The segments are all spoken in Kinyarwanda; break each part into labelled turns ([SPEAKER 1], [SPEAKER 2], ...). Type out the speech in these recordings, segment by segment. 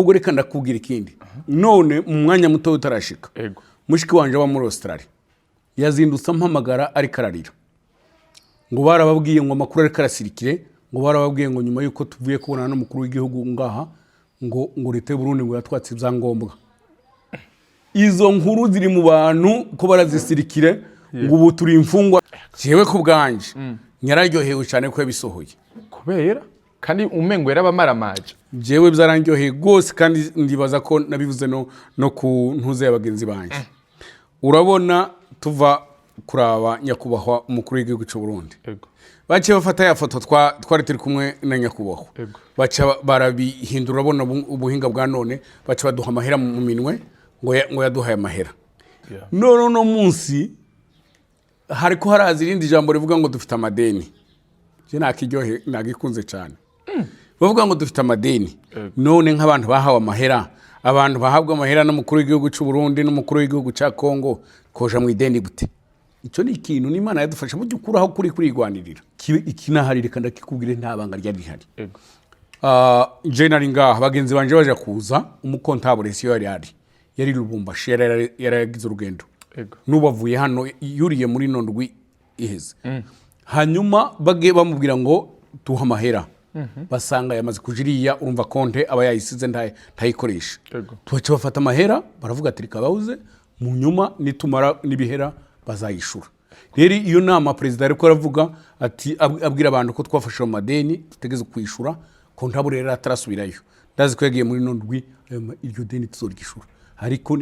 [SPEAKER 1] ubwo reka ndakubwira ikindi none mu mwanya muto utarashika mushiki wanje wa muri Australia yazindutse ampamagara ari kararira ngo barababwiye ngo amakuru ari karasirikire ngo barababwiye ngo nyuma yuko tuvuye kubonana n'umukuru w'igihugu ngaha ngo leta y'u Burundi ngo yatwatse ibyangombwa. Izo nkuru ziri mu bantu ko barazisirikire ngo ubu turi imfungwa. Jewe ku bwanje nyararyohewe cyane ko yabisohoye
[SPEAKER 2] kubera kandi umengo yarabamaramaje.
[SPEAKER 1] Jewe byarangyoheye gose kandi ndibaza ko nabivuze no ku ntuze y'abagenzi banje. Urabona tuva kuraba nyakubahwa umukuru w'igihugu cy'u Burundi. Bace bafata ya foto twari turi kumwe na nyakubahwa. Baca barabihindura bona ubuhinga bwa none baca baduha amahera mu minwe ngo yaduhaye amahera. No munsi hariko harazi irindi jambo rivuga ngo dufite amadeni. Je nakiryohe nagikunze cyane. Bavuga ngo dufite amadeni. None nk'abantu bahawe amahera, abantu bahabwa amahera n'umukuru w'igihugu cy'u Burundi n'umukuru w'igihugu cya Kongo koja mu ideni gute? Ico ni ikintu n'Imana yadufasha mu gukuraho kuri kwigwanirira. Ikinahari reka ndakikubwire nta banga ryari rihari. Je nari ngaha bagenzi banje baje kuza umukontabule siyo yari Lubumbashi yaragize urugendo. Nubavuye hano yuriye muri nondwi iheze. Hanyuma bage bamubwira ngo tuha amahera. Basanga yamaze kujiriya urumva konte aba yayisize ntayikoresha. Tubace bafata amahera baravuga ati rikabauze mu nyuma nitumara nibihera bazayishura. Rero iyo nama president ariko aravuga ati abwira abantu ko twafashe amadeni tutegeze kwishura kontabule rero atarasubirayo. Ndazi ko yagiye muri nondwi iryo deni tuzorigishura. Ariko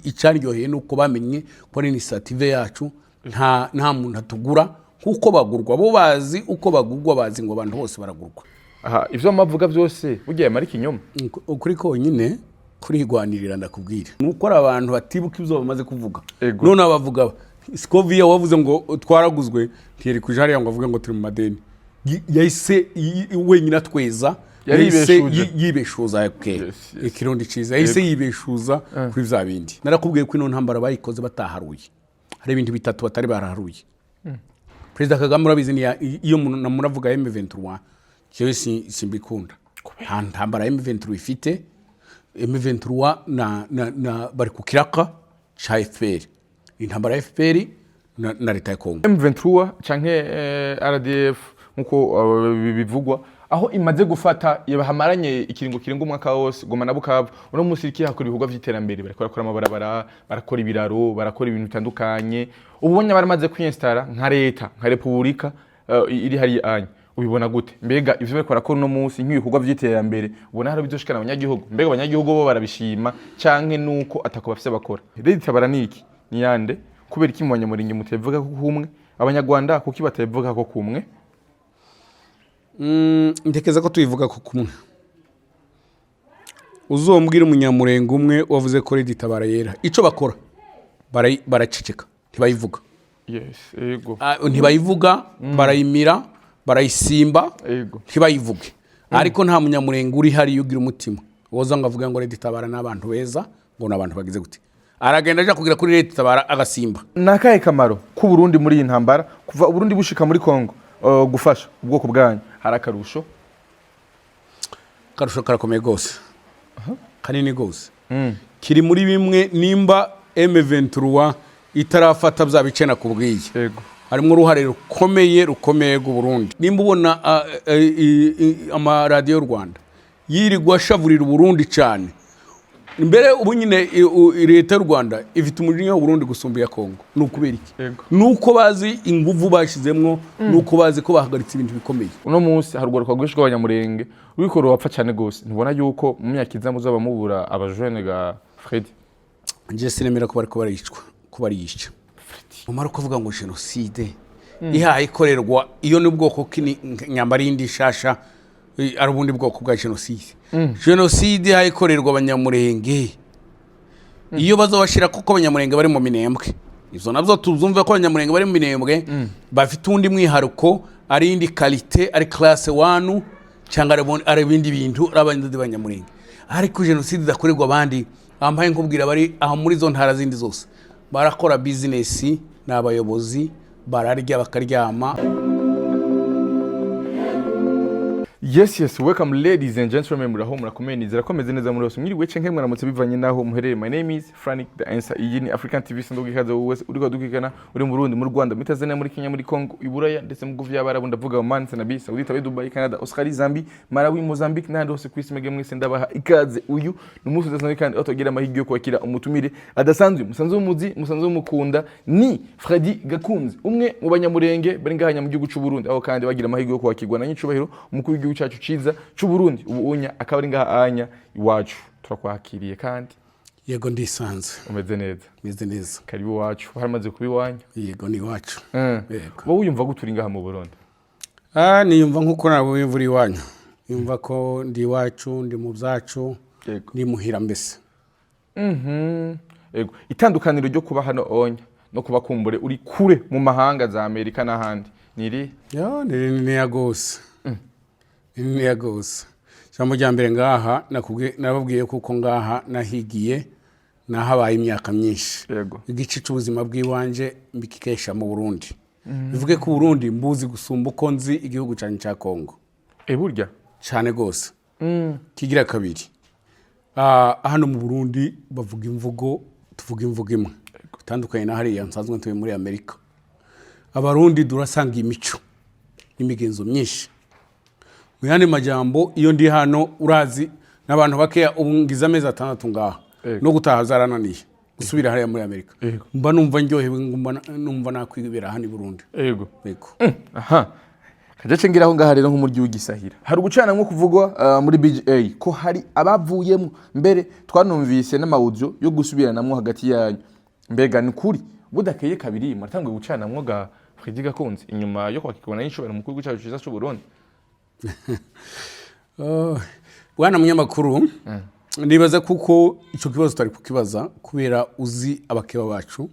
[SPEAKER 1] icyaryoheye nuko bamenye ko ari initiative yacu nta muntu atugura kuko bagurwa bo bazi uko bagurwa bazi ngo abantu bose baragurwa.
[SPEAKER 2] Aha ivyo mavuga byose bugiye mari kinyoma
[SPEAKER 1] ukuri ko nyine kurigwanirira ndakubwira nuko ari abantu batibuka ivyo bamaze kuvuga. None abavuga Scovia wavuze ngo twaraguzwe ntiyari kujariya ngo avuga ngo turi mu madeni yahise wenyina tweza yibeshuza yake ikirundi ciza yahise yibeshuza kuri vya bindi. Narakubwiye ko ino ntambara bayikoze bataharuye hari ibintu bitatu batari baraharuye. President Kagame urabizi ni iyo muravuga M23 cyo simbikunda nta ntambara M23 ifite. M23 na bari ku kiraka cha FPR intambara FPR na leta ya Kongo.
[SPEAKER 2] M23 canke RDF nkuko bivugwa aho imaze gufata yabahamaranye ikiringo kiringo umwaka wose Goma na Bukavu uno munsi iki hakora ibihugu vy'iterambere bariko bakora amabarabara barakora ibiraro barakora ibintu bitandukanye. Ubonye baramaze kwinstara nka leta nka republika iri hari anya ubibona gute mbega ivyo bariko barakora uno munsi nk'ibihugu vy'iterambere ubona hari bizoshikana abanyagihugu mbega abanyagihugu bo barabishima canke nuko atako bafise bakora. Leta baraniki ni yande kubera iki mu banyamuringi mutevuga ko kumwe abanyarwanda kuki batavuga ko kumwe?
[SPEAKER 1] Ndekeza ko tubivuga ko kumwe. Uzombwira umunyamurenga umwe wavuze ko Lady Tabara yera ico bakora baraceceka ntibayivuga.
[SPEAKER 2] Yes ego
[SPEAKER 1] ntibayivuga barayimira barayisimba ntibayivuge. Ariko nta munyamurenga uri hari yugira umutima woza ngo avuga ngo Lady Tabara n'abantu beza ngo n'abantu bagize gute aragenda aje kugira kuri Lady Tabara agasimba.
[SPEAKER 2] Nakaye kamaro ku Burundi muri intambara kuva Burundi bushika muri Kongo gufasha ubwoko bwanyu harakarusho
[SPEAKER 1] karakomeye gose kanini gose kiri muri bimwe nimba M23 itarafata byabicena kubwiye harimo uruhare rukomeye gu Burundi. Nimba ubona ama radio Rwanda yirigwa shavurira Burundi cyane imbere ubu nyine leta y'u Rwanda ifite umujinya wa Burundi gusumba ya Kongo nukubera iki nuko bazi inguvu bashizemwo nuko bazi ko bahagaritse ibintu bikomeye.
[SPEAKER 2] Uno munsi harugwa kwagwishwa abanyamurenge wikoro wapfa cyane gose ntubona yuko mu myaka izamu zaba mubura abajene ga Fred
[SPEAKER 1] nje sinemera ko bariko baricwa ko bariyisha umara kuvuga ngo genocide iha ikorerwa iyo ni bwoko kini nyambarindi shasha ari ubundi bwoko bwa genocide. Genocide hayikorerwa abanyamurenge iyo bazobashira kuko abanyamurenge bari mu minembwe ivyo navyo tuzumva ko abanyamurenge bari mu minembwe bafite undi mwiharuko ari indi qualité ari classe 1 cyangwa ari bindi bintu abandi banyamurenge. Ariko genocide dakorerwa abandi ambaye nkubwira bari aho muri zo ntara zindi zose barakora business n'abayobozi bararya bakaryama.
[SPEAKER 2] Yes, welcome ladies and gentlemen, muraho murakomeye nizera ko meze neza muri hose mwiriwe cenke mwaramutse bivanye naho muhereye. My name is Frank the Answer. Iyi ni African TV sanduku ikaze wese uriko dukikana uri mu Burundi, mu Rwanda, muri Tanzania, muri Kenya, muri Congo, i Buraya ndetse mu gufu y'Abarabu, ndavuga Oman, Senegal, Saudi Arabia, Dubai, Canada, Australia, Zambia, Malawi, Mozambique n'ahandi hose kwisi mwege mwese ndabaha ikaze. Uyu ni umunsi udasanzwe kandi atogira amahirwe yo kwakira umutumire adasanzwe, musanzwe umuzi, musanzwe mukunda, ni Freddy Gakunzi, umwe mu banyamurenge bari ngahanya mu gihugu cy'u Burundi, aho kandi bagira amahirwe yo kwakirwa na nyicubahiro umukuru w'igihugu cyacu ciza cy'u Burundi. Ubu unya akaba ari ngaha anya iwacu, turakwakiriye kandi
[SPEAKER 1] yego ndisanze.
[SPEAKER 2] Umeze neza?
[SPEAKER 1] Meze neza.
[SPEAKER 2] Karibu iwacu, haramaze kuba iwanyu?
[SPEAKER 1] Yego ni iwacu.
[SPEAKER 2] Yego. Wowe uyumva guturi ngaha mu Burundi?
[SPEAKER 1] Niyumva nkuko nabo bimvura iwanyu. Yumva ko ndi iwacu, ndi mu byacu, ndi muhira mbese.
[SPEAKER 2] Yego. Itandukaniro ryo kuba hano onya no kuba kumbure uri kure mu mahanga za Amerika n'ahandi niri?
[SPEAKER 1] Ya ni yagose. Ni yagose. Jambo rya mbere ngaha nababwiye kuko ngaha nahigiye nahabaye imyaka myinshi.
[SPEAKER 2] Yego.
[SPEAKER 1] Igice cy'ubuzima bw'iwanje mbikikesha mu Burundi. Bivuge ko Burundi mbuzi gusumba uko nzi igihugu cyane cya Kongo.
[SPEAKER 2] Burya
[SPEAKER 1] cyane gose. Kigira kabiri. Hano mu Burundi bavuga imvugo, tuvuga imvugo imwe. Bitandukanye na hariya nsanzwe ntuye muri Amerika. Abarundi durasanga imico n'imigenzo myinshi. Mu yandi majambo iyo ndi hano urazi n'abantu bakeya ubungiza amezi 6 ngaha no gutaha zarananiye gusubira hariya muri Amerika. Mba numva ndyohewe, numva nakwibera hano i Burundi.
[SPEAKER 2] Yego.
[SPEAKER 1] Yego.
[SPEAKER 2] Aha. Kaje ngiraho ngaha rero nk'umuryi w'igisahira. Hari ugucana nko kuvugwa muri BGA ko hari abavuyemo mbere twanumvise n'amaudio yo gusubiranamwo hagati yanyu. Mbega ni kuri budakeye kabiri maratangwe gucana mwo ga Freddy Gakunzi inyuma yo kwakirwa na inshobora mukuru w'icacu ciza cy'u Burundi?
[SPEAKER 1] Bwana munyamakuru, ndibaza kuko ico kibazo tari kukibaza kubera uzi abakeba bacu.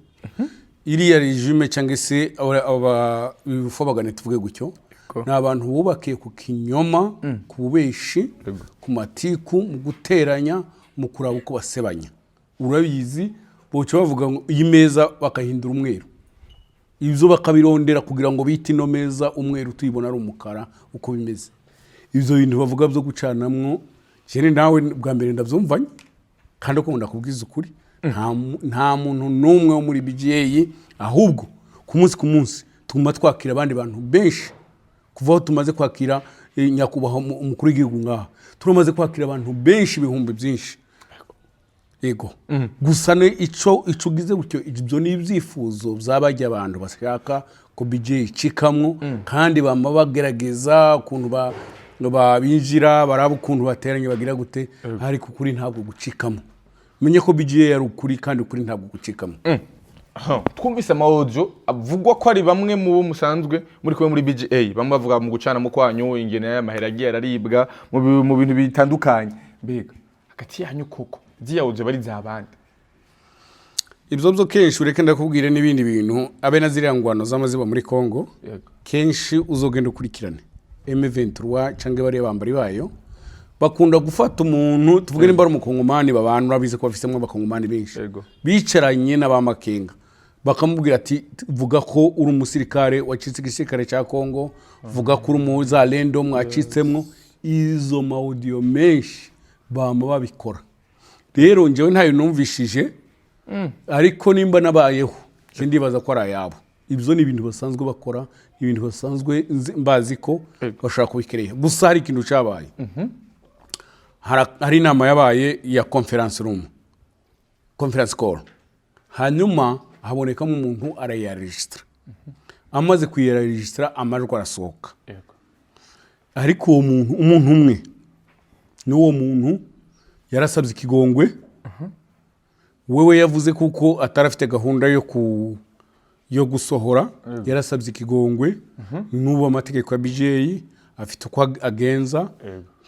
[SPEAKER 1] Iriya regime cyangwa se abafobagane tuvuge gutyo, n'abantu bubakiye ku kinyoma, ku bubeshi, ku matiku, mu guteranya, mu kuraba uko basebanya. Urabizi boce bavuga ngo iyi meza bakahindura umweru. Ibyo bakabirondera kugira ngo bite ino meza umweru tuyibona ari umukara uko bimeze. Ibyo bintu bavuga byo gucanamwo cyane nawe bwa mbere ndavyumvanye kandi ko ndakubwiza ukuri nta muntu numwe wo muri BGA, ahubwo ku munsi tuma twakira abandi bantu benshi. Kuvaho tumaze kwakira nyakubaho umukuru w'igihugu ngaha turamaze kwakira abantu benshi bihumbi byinshi. Yego. Gusa ne ico gize gutyo ibyo ni ibyifuzo byabajya abantu bashaka ko BGA cikamwo kandi bama bagerageza kuntu babinjira baraba ukuntu bateranye bagira gute, ariko kuri ntabwo gucikamo. Menye ko BGA yari ukuri kandi ukuri ntabwo gucikamo.
[SPEAKER 2] Twumvise amaudio avugwa ko ari bamwe mu bo musanzwe muri kumwe muri BGA bamwe bavuga mu gucana mu kwanyu ingene y'amahera agiye araribwa mu bintu bitandukanye. Mbega hagati yanyu koko ziyawuje bari zabandi?
[SPEAKER 1] Ibyo byo kenshi ureke ndakubwire n'ibindi bintu abe nazirangwano zamaziba muri Kongo. Kenshi uzogenda ukurikirane M23 cyangwa bari bambari bayo bakunda gufata umuntu tuvuge nimba ari umukongomani babantu babize ko bafisemo abakongomani benshi bicaranye n'abamakenga bakamubwira ati vuga ko uri umusirikare wacitse igisirikare cya Kongo, vuga ko uri umuzalendo mwacitsemo. Izo maudio menshi bama babikora. Rero njewe ntayo numvishije, ariko nimba nabayeho sindibaza ko ari ayabo. Ibyo ni ibintu basanzwe bakora, ibintu basanzwe mbazi ko bashaka kubikereye. Gusa hari ikintu cyabaye. Hari inama yabaye ya conference call. Hanyuma habonekamo umuntu arayaregistra. Amaze kuyaregistra amajwi arasohoka. Ariko uwo muntu umwe n'uwo muntu yarasabye ikigongwe. Wewe yavuze kuko atarafite gahunda yo gusohora, yarasabye ikigongwe. N'ubu amategeko ya BGA afite uko agenza.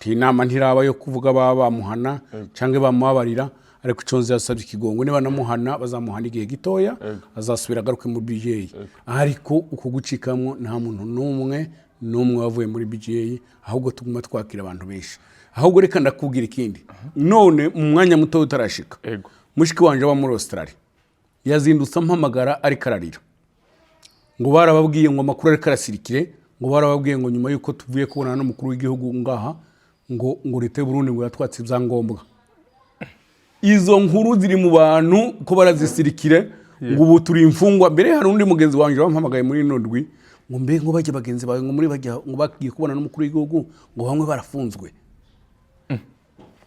[SPEAKER 1] Inama ntiraba yo kuvuga bamuhana cyangwa bamubabarira, ariko iconze yasabye ikigongwe. Niba namuhana bazamuhana igihe gitoya azasubira agaruke mu BGA. Ariko uko gucikamwo nta muntu numwe wavuye muri BGA, ahubwo tuguma twakira abantu benshi. Ahubwo reka ndakubwira ikindi. None mu mwanya muto utarashika, mushiki wanje wa muri Australia yazindutse mpamagara ari kararira ngo barababwiye ngo amakuru ari karasirikire ngo barababwiye ngo nyuma yuko tuvuye kubonana n'umukuru w'igihugu ngaha ngo leta y'u Burundi ngo yatwatse ibyangombwa. Izo nkuru ziri mu bantu ko barazisirikire ngo ubu turi imfungwa. Mbere hari undi mugenzi wanje wampamagaye muri nondwi ngo mbe ngo bajye bagenzi bawe ngo muri bajya ngo bagiye kubonana n'umukuru w'igihugu ngo bamwe barafunzwe.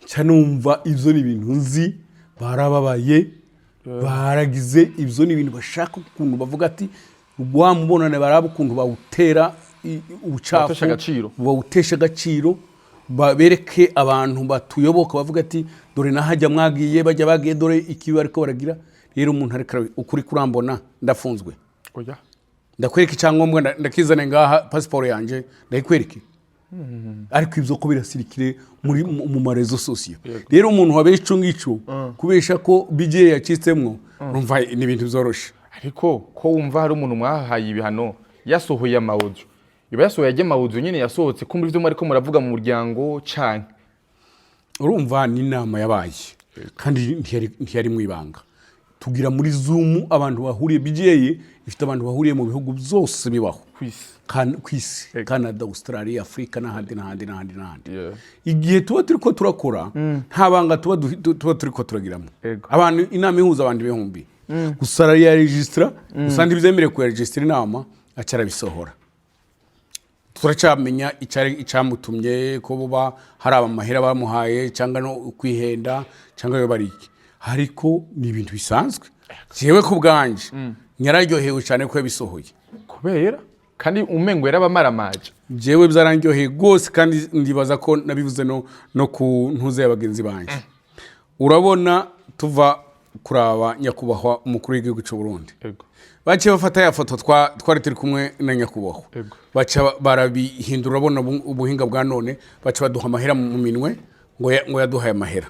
[SPEAKER 1] Cyanumva ivyo ni ibintu nzi barababaye baragize ivyo ni ibintu bashaka ukuntu bavuga ati wamubonane baraba ukuntu bawutera ubucafu bawutesha agaciro bereke abantu batuyoboka bavuga ati dore nahajya mwagiye bajya bagiye dore ikibi ariko baragira. Rero umuntu ariko ukuri kurambona ndafunzwe oya ndakwereka icyangombwa ndakizane ngaha passport yanje ndayikwereke. Ariko ivyo ko birasirikire muri mu marezo sosiyo. Rero umuntu wabesha ngico kubesha ko BJ yacitsemwo urumva ni ibintu bizoroshe.
[SPEAKER 2] Ariko ko wumva hari umuntu mwahaye ibihano yasohoye amawuzu iba yasohoye ajye amawuzu nyine yasohotse kumva ivyo ariko muravuga mu muryango cyane.
[SPEAKER 1] Urumva ni inama yabaye kandi ntiyari mu ibanga. Tugira muri Zoom abantu bahuriye BJ ifite abantu bahuriye mu bihugu byose bibaho kwisi Canada, Australia, Afrika n'ahandi. Igihe tuba turiko turakora nta banga tuba turiko turagiramo abantu inama ihuza abantu ibihumbi gusa ya registra gusa ndibyemereye ku registra inama acara bisohora. Turacamenya icyamutumye ko buba hari abamahera bamuhaye cyangwa no kwihenda cyangwa yo bariki. Ariko ni ibintu bisanzwe. Jewe ku bwanje nyararyohewe cyane ko yabisohoye
[SPEAKER 2] kubera kandi umengo yarabamaramaje.
[SPEAKER 1] Jewe byarangyoheye gose kandi ndibaza ko nabivuze no ku ntuze y'abagenzi banje. Urabona tuva kuraba nyakubahwa umukuru w'igihugu cy'u Burundi bace bafata ya foto twari turi kumwe na nyakubahwa baca barabihindura urabona ubuhinga bwa none baca baduha amahera mu minwe ngo yaduhaye amahera.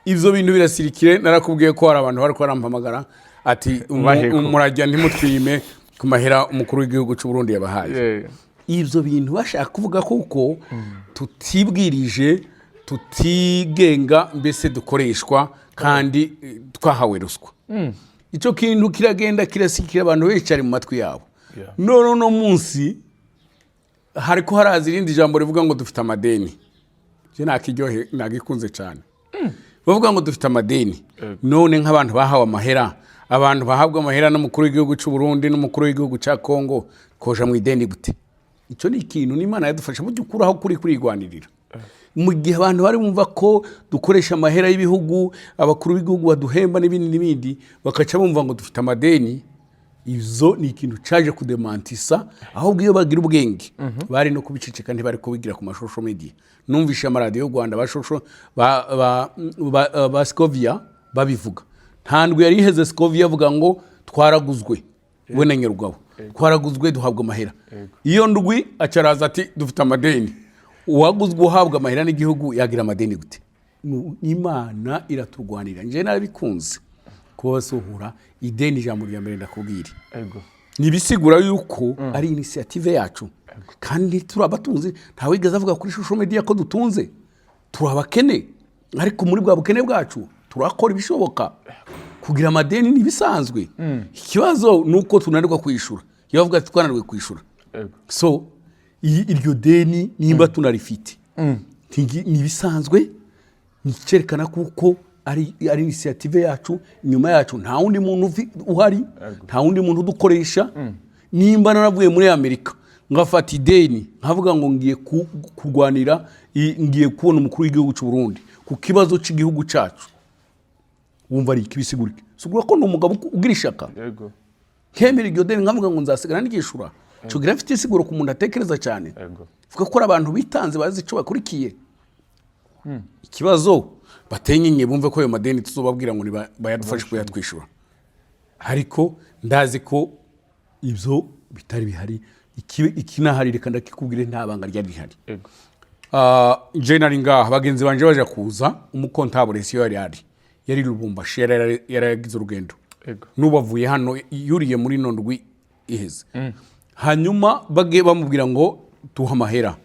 [SPEAKER 1] Ivyo bintu birasirikire narakubwiye ko hari abantu bari kwarampamagara ati umurajya ntimutwime ku mahera umukuru w'igihugu cy'u Burundi yabahaye. Ivyo bintu bashaka kuvuga kuko tutibwirije tutigenga mbese dukoreshwa kandi twahawe ruswa. Ico kintu kiragenda kirasikira abantu becari mu matwi yabo. No munsi hariko haraza irindi jambo rivuga ngo dufite amadeni. Je nakiryohe nagikunze cyane. Bavuga ngo dufite amadeni none nk'abantu bahawe amahera abantu bahabwa amahera n'umukuru w'igihugu cy'u Burundi n'umukuru w'igihugu cya Kongo koja mu ideni gute? Ico ni ikintu n'Imana yadufasha mu gukuraho kuri kurigwanirira. Mu gihe abantu bari bumva ko dukoresha amahera y'ibihugu abakuru b'igihugu baduhemba n'ibindi bakaca bumva ngo dufite amadeni. Izo ni ikintu caje kudemantisa ahubwo iyo bagira ubwenge bari no kubicicika ntibari kubigira ku mashosho media. Numvisha amaradiyo y'u Rwanda bashosho ba Scovia babivuga ntandwe yari iheze Scovia avuga ngo twaraguzwe we na Nyarugabo twaraguzwe duhabwa amahera. Iyo ndwi acaraza ati dufite amadeni. Uwaguzwe uhabwa amahera n'igihugu yagira amadeni gute? Imana iraturwanira. Nje narabikunze kubasohora ideni ijambo rya mbere ndakubwira nibisigura yuko ari initiative yacu kandi turabatunze ntawigeze avuga kuri social media ko dutunze turabakene ariko muri bwa bukene bwacu turakora ibishoboka kugira amadeni nibisanzwe. Ikibazo nuko tunanirwa kwishura yavuga ati twananirwe kwishura. So iryo deni nimba tunarifite nibisanzwe nicerekana kuko ari initiative yacu nyuma yacu nta wundi muntu uhari nta wundi muntu dukoresha. Nimba naravuye muri Amerika ngafata ideni nkavuga ngo ngiye kurwanira ngiye kubona umukuru w'igihugu cy'u Burundi ku kibazo cy'igihugu cyacu wumva ari ikibisigurike sugura ko n'umugabo ugira ishaka kemera iryo deni nkavuga ngo nzasigara nigishura cyo gira afite isiguro ku muntu atekereza cyane vuga ko abantu bitanze bazi ico bakurikiye. Ikibazo batenyenye bumve ko ayo madeni tuzobabwira ngo bayadufashe kuyatwishura ariko ndazi ko ibyo bitari bihari. Ikinahari reka ndakikubwire nta banga ryari rihari. General ngaha bagenzi banje baje kuza umukontabule siyo yari Lubumbashi yaragize urugendo nubavuye hano yuriye muri nondwi iheze hanyuma bage bamubwira ngo tuha amahera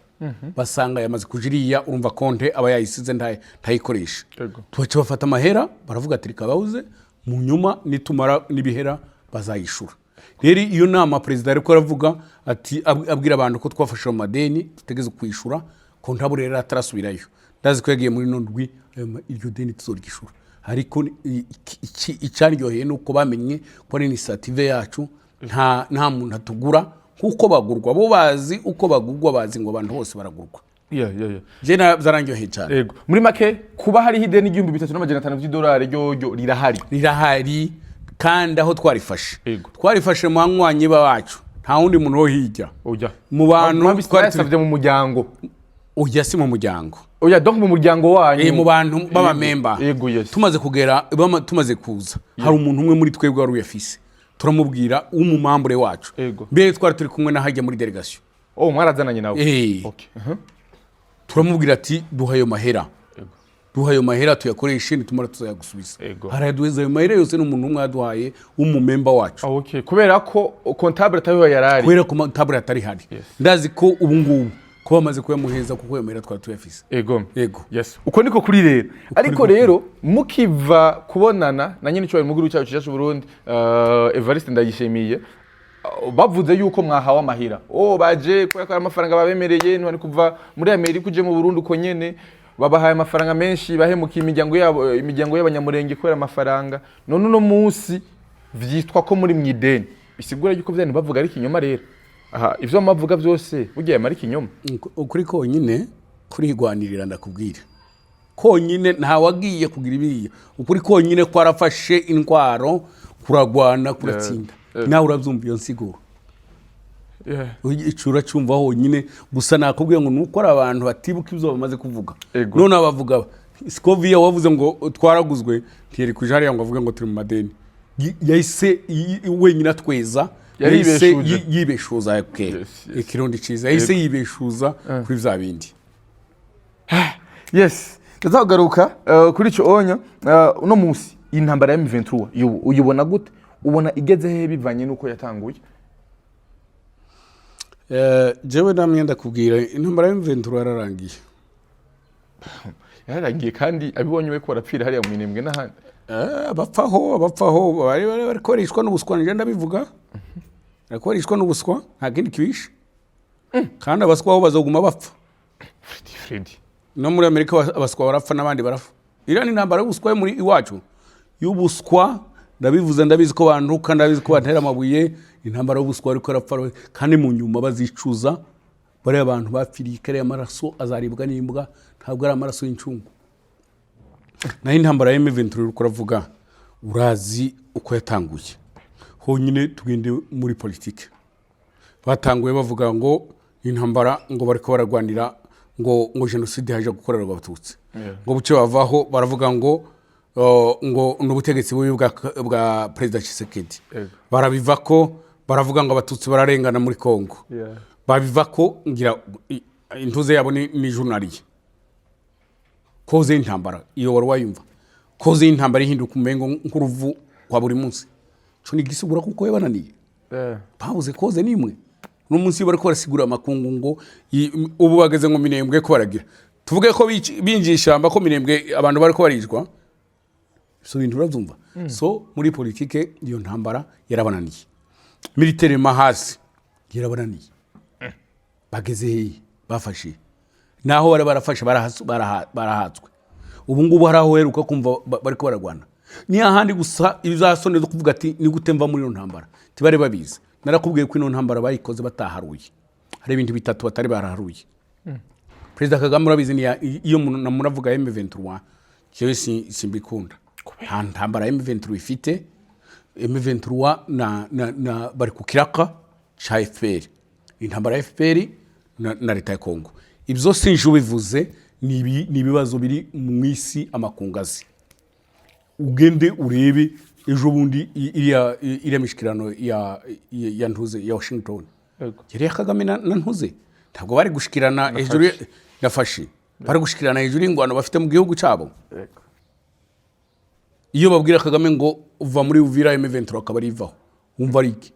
[SPEAKER 1] basanga yamaze kujiriya urumva konte aba yayisize ntayikoresha. Tubace bafata amahera baravuga ati rikabauze mu nyuma nitumara nibihera bazayishura. rero iyo nama perezida ariko aravuga ati abwira abantu ko twafashe mu madeni tutegeze kwishura ko ntabo rero atarasubirayo ndazi ko yagiye muri nondwi iryo deni tuzoryishura ariko icyaryoheye nuko bamenye ko ari initiative yacu nta muntu atugura kuko bagurwa bo bazi uko bagurwa bazi ngo abantu bose baragurwa je zarangyoheye cyane
[SPEAKER 2] yego muri make kuba hari ideni $3,500 by'idolari ryo
[SPEAKER 1] rirahari kandi aho twarifashe mu banywanyi bacu nta wundi muntu wo hirya mu bantu
[SPEAKER 2] twasavye mu muryango
[SPEAKER 1] oya si mu muryango
[SPEAKER 2] oya donc mu muryango wanyu
[SPEAKER 1] mu bantu b'abamemba tumaze kugera tumaze kuza hari umuntu umwe muri twebwe wari uyafise turamubwira umumambure wacu mbere twari turi kumwe na hajya muri delegation
[SPEAKER 2] mwarazananye nawe
[SPEAKER 1] turamubwira ati duha ayo mahera tuyakoreshe nitumara tuzayagusubiza haraduheza ayo mahera yose n'umuntu umwe yaduhaye w'umumemba wacu
[SPEAKER 2] kubera ko comptable atariho yarari
[SPEAKER 1] kubera ko comptable atari hari ndazi ko ubu ngubu ko bamaze kuyamuheza kuko ayo mahera twari tuyafise
[SPEAKER 2] yego uko niko kuri rero ariko rero mukiva kubonana na nyine cyo muguru cyacu cyashu Burundi Evariste Ndayishimiye bavuze yuko mwahawe amahira baje kubera ko amafaranga babemereye ntwari kuva muri Amerika uje mu Burundi uko nyene babahaye amafaranga menshi bahemukiye imiryango y'abanyamurenge kubera amafaranga none no munsi vyitwa ko muri mwideni bisigura yuko vyane bavuga ari kinyoma rero ivyo mavuga byose bugiye mari kinyoma
[SPEAKER 1] ukuri konyine kurigwanirira ndakubwira konyine nta wagiye kugira ibiye ukuri konyine kwarafashe intwaro kuragwana kuratsinda nawe urabyumva iyo nsiguro icura cyumva honyine gusa nakubwiye ngo nuko ari abantu batibuka ibyo bamaze kuvuga none abavuga Scovia wavuze ngo twaraguzwe ntiyari kuje hariya ngo avuge ngo turi mu madeni yahise wenyine atweza yahise yibeshuza ikirundi ciza yahise yibeshuza kuri vya bindi
[SPEAKER 2] tuzagaruka kuri cyo onya uno munsi intambara ya M23 uyibona gute ubona igeze he bivanye nuko yatanguye
[SPEAKER 1] jewe namwe ndakubwira intambara ya M23
[SPEAKER 2] yararangiye kandi abibonye we ko barapfira hariya mu minembwe n'ahandi
[SPEAKER 1] abapfaho bari korishwa n'ubuswa nje ndabivuga rakorishwa n'ubuswa nta kindi kibishe kandi abaswaho bazoguma bapfa
[SPEAKER 2] Freddy
[SPEAKER 1] no muri Amerika abaswa barapfa n'abandi barafa irani intambara y'ubuswa muri iwacu y'ubuswa ndabivuze ndabizi ko bantuka ndabizi ko bantera amabuye intambara y'ubuswa ariko arapfa kandi mu nyuma bazicuza bari abantu bapfiriye kare amaraso azaribwa n'imbwa ntabwo ari amaraso y'incungu naho intambara ya M23 uko ravuga urazi uko yatanguye honyine tugende muri politike batanguye bavuga ngo intambara ngo bariko baragwanira ngo genocide haje gukorera abatutsi ngo buce bavaho baravuga ngo n'ubutegetsi bubi bwa president Tshisekedi barabivako baravuga ngo abatutsi bararengana muri Kongo babivako ngira intuze yabo ni journalier koze intambara iyo wari wayumva koze intambara ihinduka umengo nk'uruvu kwa buri munsi cyo ni gisubura kuko yabananiye pauze koze nimwe no munsi bari ko barasigura amakungu ngo ubu bageze ngo minembwe ko baragira tuvuge ko binjisha amba ko minembwe abantu bari ko barijwa so bintu uravyumva so muri politike iyo ntambara yarabananiye militaire mahasi yarabananiye bageze bafashe naho bari barafashe barahatswe ubu ngubu haraho heruka kumva bari ko baragwana ni ahandi gusa ibizasone zo kuvuga ati ni gute mva muri iyo ntambara tibare babizi narakubwiye ko ino ntambara bayikoze bataharuye hari ibintu bitatu batari baraharuye President Kagame urabizi ni iyo muravuga M23 cyo simbikunda nta ntambara ya M23 ifite M23 na bari ku kiraka cha FPR intambara ya FPR na leta ya Kongo ibyo sinje bivuze ni ibibazo biri mu isi amakungazi ugende urebe ejo bundi iriya mishikirano ya ntuze ya Washington yari ya Kagame na ntuze ntabwo bari gushikirana hejuru yafashe bari gushikirana hejuru y'ingwano bafite mu gihugu cyabo iyo babwira Kagame ngo uva muri Uvira M23 akabari ivaho wumva ari iki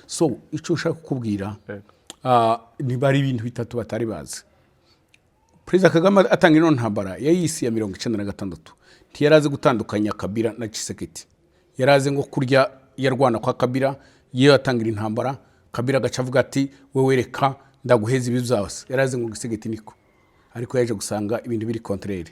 [SPEAKER 1] so icyo ushaka kukubwira ni bari ibintu bitatu batari bazi President Kagame atanga ino ntambara yayisi ya 1996 ntiyaraze gutandukanya Kabila na Tshisekedi yaraze ngo kurya yarwana kwa Kabila yewe atangira intambara Kabila agaca avuga ati wewe reka ndaguheza ibi byose yaraze ngo gisegeti niko ariko yaje gusanga ibintu biri contraire.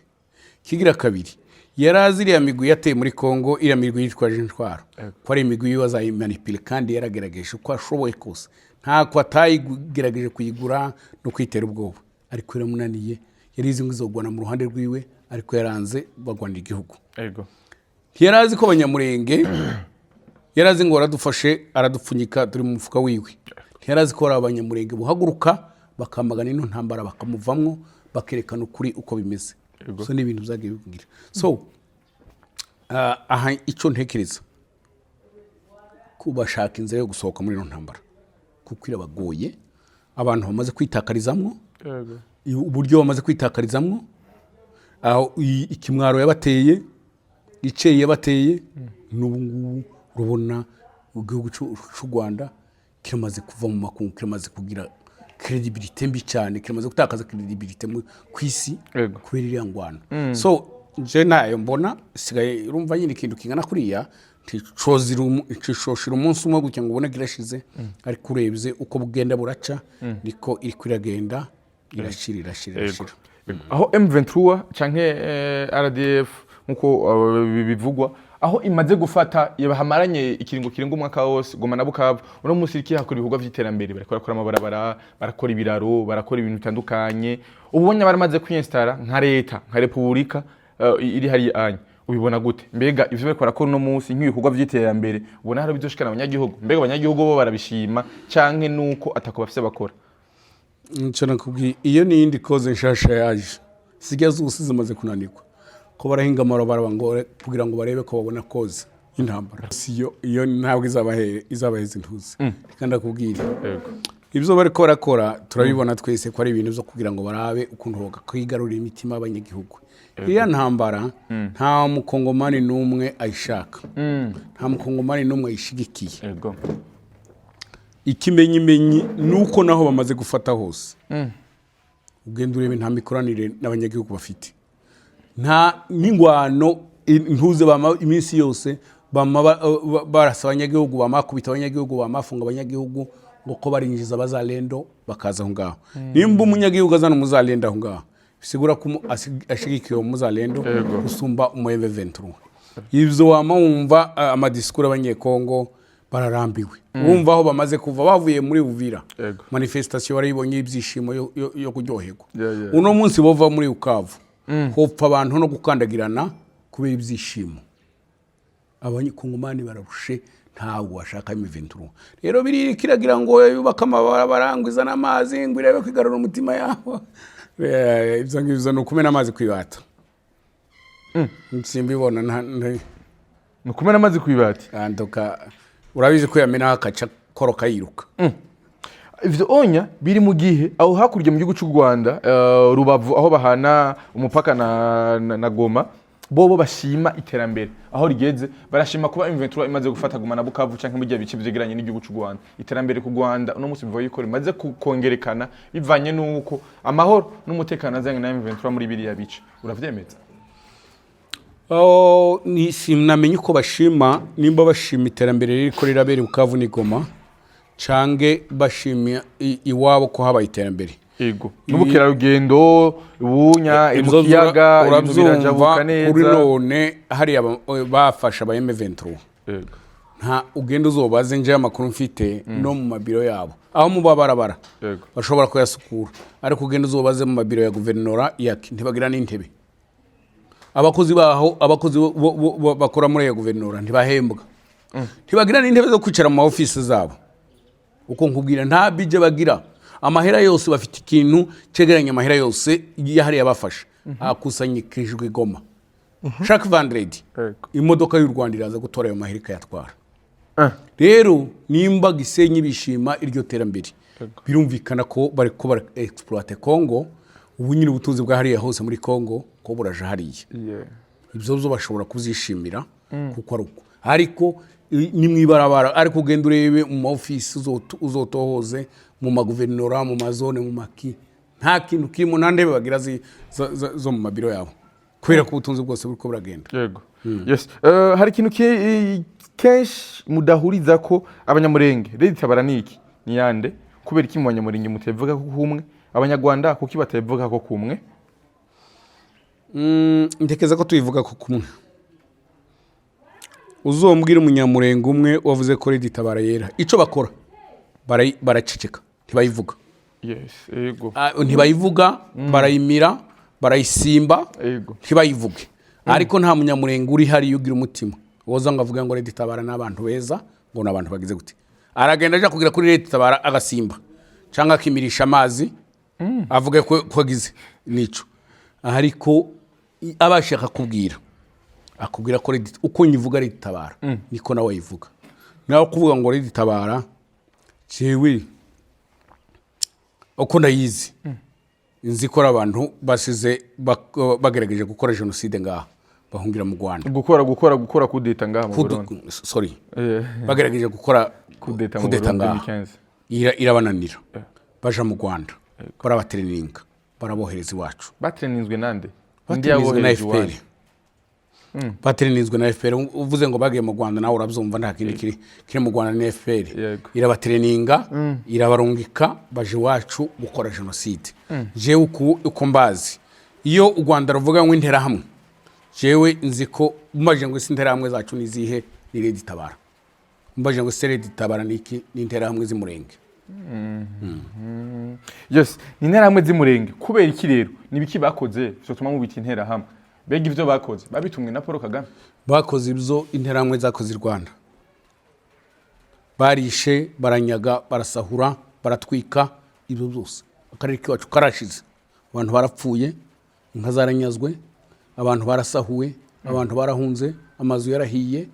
[SPEAKER 1] Kigira kabiri yarazi iriya migwi yateye muri Kongo, iriya migwi yitwaje intwaro ko ari imigwi y'abazayimanipule kandi yaragerageje uko ashoboye kose, ntako atayigerageje kuyigura no kwitera ubwoba, ariko yaramunaniye. Yarizi ngo izogwana mu ruhande rwiwe, ariko yaranze bagwanira igihugu. Yarazi ko Abanyamurenge yarazi ngo aradufashe aradupfunyika turi mu mufuka wiwe. Yarazi ko Abanyamurenge buhaguruka bakamagana ino ntambara bakamuvamwo bakerekana ukuri uko bimeze. So ni ibintu byagiye bigira. So aha icyo ntekereza kubashaka inzira yo gusohoka muri ino ntambara kuko irabagoye, abantu bamaze kwitakarizamwo, uburyo bamaze kwitakarizamwo, aho ikimwaro yabateye iceye yabateye n'ubu rubona igihugu cy'u Rwanda kiramaze kuva mu makungu, kiramaze kugira credibility mbi cyane, kiramaze gutakaza credibility ku isi kubera iriya ngwano. So je nayo mbona sigaye urumva nyine ikintu kingana kuriya ticozira umunsi umwe gutya ngo ubone girashize, ariko urebye uko bugenda buraca niko iri kwiragenda irashira.
[SPEAKER 2] Aho M23 canke RDF nkuko bivugwa, aho imaze gufata yabahamaranye ikiringo kirenga umwaka wose Goma na Bukavu, uno munsi ikihakora ibihugu vy'iterambere, barakora amabarabara, barakora ibiraro, barakora ibintu bitandukanye. Ubonye baramaze kwinstara nka leta nka Republika iri hari anye, ubibona gute? Mbega ivyo bariko barakora uno munsi nk'ibikorwa vy'iterambere ubona hari bizoshikana abanyagihugu? Mbega abanyagihugu bo barabishima canke nuko atako bafise bakora?
[SPEAKER 1] Ncana kubwi iyo ni indi cause nshasha yaje sijya zose zimaze kunanirwa ko barahinga amabarabara ngo kugira ngo barebe ko babona cause y'intambara. Siyo iyo ntabwo izabaheza intuzi kandi akubwira ibyo bariko barakora turabibona twese ko ari ibintu byo kugira ngo barabe ukuntu hoga kwigarurira imitima y'abanyagihugu. Iya ntambara nta mukongomani numwe ayishaka, nta mukongomani numwe ayishigikiye. Ikimenyimenyi nuko naho bamaze gufata hose ugenda urebe nta mikoranire n'abanyagihugu bafite, nta n'ingwano ntuze iminsi yose barasa abanyagihugu, bamakubita abanyagihugu, bamafunga abanyagihugu ngo ko barinjiza abazalendo bakaza aho ngaho. Nimba umunyagihugu azana umuzalendo aho ngaho bisigura ko ashigikiye umuzalendo gusumba umu M23. Ivyo wama wumva amadisikuru abanyekongo bararambiwe, wumva aho bamaze kuva bavuye muri Uvira manifestation barayibonye ibyishimo yo kuryoherwa. Uno munsi bova muri Bukavu hopfa abantu no gukandagirana kubera ibyishimo. Abanyakongomani bararushe ntabwo bashaka M23. Rero biri kiragira ngo yubaka amabarabara ngwiza n'amazi ngo irebe kwigarura umutima yaho. Ibyo ngibyo no kumena amazi kwibata. Simbibona
[SPEAKER 2] no kumena amazi kwibati.
[SPEAKER 1] Andoka urabizi ko yamena akaca koroka yiruka.
[SPEAKER 2] Ivyo onya biri mu gihe aho hakurya mu gihugu cy'u Rwanda Rubavu aho bahana umupaka na Goma, bobo bashima iterambere aho rigeze, barashima kuba M23 imaze gufata Goma na Bukavu canke mu gihe bice byegeranye n'igihugu cy'u Rwanda. Iterambere ku Rwanda uno munsi bivuye ko rimaze kongerekana bivanye nuko amahoro n'umutekano azanye na M23 muri biriya bice. Uravyemeza?
[SPEAKER 1] Ni simnamenye uko bashima, nimba bashima iterambere ririko rirabera Bukavu ni Goma cange bashimya iwabo ko haba iterambere.
[SPEAKER 2] Ego n'ubukira rugendo ubunya imukiyaga
[SPEAKER 1] urabyumva kuri none hari bafasha aba M23. Nta ugenda uzobaze nje amakuru mfite no mu mabiro yabo aho mu babarabara bashobora kuyasukura, ariko ugenda uzobaze mu mabiro ya guverinora yaki ntibagira n'intebe. Abakozi baho bakora muri ya guverinora ntibahembwa, ntibagira n'intebe zo kwicara mu office zabo. Uko nkubwira nta bije bagira, amahera yose bafite ikintu cegeranya amahera yose yahari yabafasha akusanyikijwe Goma. Chaque vendredi imodoka y'u Rwanda iraza gutora ayo mahera ikayatwara. Rero nimba Gisenyi bishima iryo terambere, birumvikana ko bari ko exploiter Congo, ubu nyine ubutunzi bwa hariya hose muri Congo ko buraje hariya. Ibyo byo bashobora kuzishimira kuko ari uko, ariko ni mwibarabara, ariko ugenda urebe mu office uzotohoze mu maguverinora mu mazone mu maki nta kintu kirimo, nta ndebe bagira zo mu mabiro yabo. kubera ko ubutunzi bwose buriko buragenda.
[SPEAKER 2] Yego. Yes. Hari ikintu kenshi mudahuriza ko abanyamurenge Red Tabara niki ni yande kubera iki mu banyamurenge mutevuga ko kumwe abanyarwanda kuki batavuga ko kumwe?
[SPEAKER 1] Ndekeza ko tubivuga ko kumwe. Uzombwira umunyamurenge umwe wavuze ko Red Tabara yera ico bakora baraceceka ntibayivuga.
[SPEAKER 2] Yes, yego.
[SPEAKER 1] Ntibayivuga, barayimira, barayisimba, ntibayivuge. Ariko nta munyamurenge uri hari yugira umutima woza ngo avuga ngo Red Tabara n'abantu beza ngo n'abantu bagize gute. Aragenda aja kugira kuri Red Tabara agasimba cyangwa akimirisha amazi avuga ko agize nico. Ariko abashaka akubwira ko uko nyivuga Red Tabara niko nawe yivuga. Naho kuvuga ngo Red Tabara jewe uko ndayizi nzi ko abantu basize bagerageje gukora genocide ngaha bahungira mu Rwanda.
[SPEAKER 2] Gukora kudeta ngaha mu Burundi.
[SPEAKER 1] Sorry. Bagerageje gukora kudeta ngaha. Irabananira. Baja mu Rwanda. Barabatereninga. Barabohereza iwacu.
[SPEAKER 2] Batereninzwe nande?
[SPEAKER 1] Batereninzwe na FPR. Batereninzwe na FPR. Uvuze ngo bagiye mu Rwanda nawe urabyumva nta kindi kiri mu Rwanda ni FPR. Irabatereninga, irabarungika baje iwacu gukora genocide. Jewe uko mbazi iyo u Rwanda ruvuga ngo intera hamwe jewe nzi ko umaje ngo intera hamwe zacu nizihe ni Red Tabara. Mbaje ngo Red Tabara niki ni intera hamwe z'imurenge.
[SPEAKER 2] Yes, ni intera hamwe z'imurenge kubera iki rero nibiki bakoze cyo tuma mu biti intera hamwe bega ivyo bakoze babitumwe na Paul Kagame
[SPEAKER 1] bakoze ibyo intera hamwe zakoze u Rwanda barishe baranyaga barasahura baratwika ibyo byose akarere kiwacu karashize abantu barapfuye inka zaranyazwe abantu barasahuwe abantu barahunze amazu yarahiye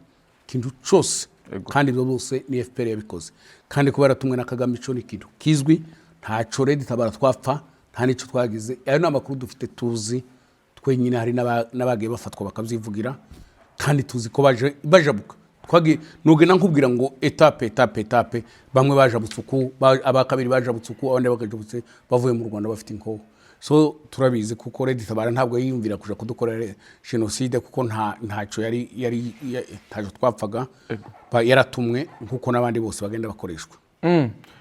[SPEAKER 1] kintu cyose kandi ibyo byose ni FPR yabikoze kandi kubera tumwe na Kagame ico nikintu kizwi ntaco Red Tabara twapfa nta nico twagize ayo namakuru dufite tuzi twenyine hari n'abagiye bafatwa bakavyivugira kandi tuzi ko bajabuka twagi nuge nankubwira ngo etape bamwe bajabutse uku abakabiri bajabutse uku abandi bakajabutse bavuye mu Rwanda bafite inko. So turabizi kuko Red Tabara ntabwo yiyumvira kuja kudukorera genocide kuko ntaco yari ntaco twapfaga yaratumwe nkuko nabandi bose bagenda bakoreshwa.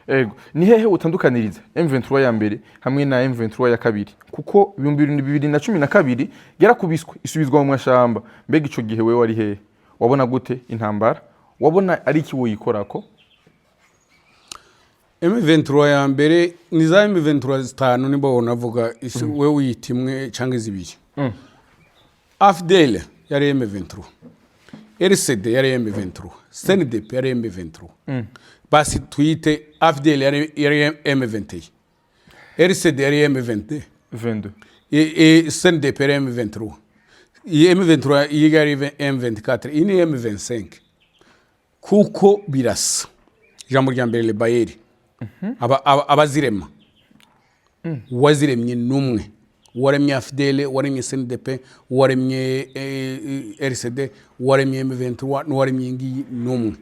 [SPEAKER 2] Ego ni hehe utandukaniriza M23 ya mbere hamwe na M23 ya kabiri kuko 2012 yarakubiswe isubizwa mu mashamba mbega ico gihe wewe wari hehe wabona gute intambara wabona ari iki woyikorako? M23 ya mbere
[SPEAKER 1] ni za M23 zitanu nimba wonavuga wewe uyitimwe cyangwa izibiri. AFDL yari M23, RCD yari M23, CNDP yari M23. Basi tuyite AFDL yari M21, RCD yari M22, CNDP yari M23, M23 yari M24, ini M25 kuko birasa jambo rya mbere le Bayeri abazirema waziremye numwe waremye AFDL waremye CNDP waremye RCD waremye M23 waremye ngi numwe.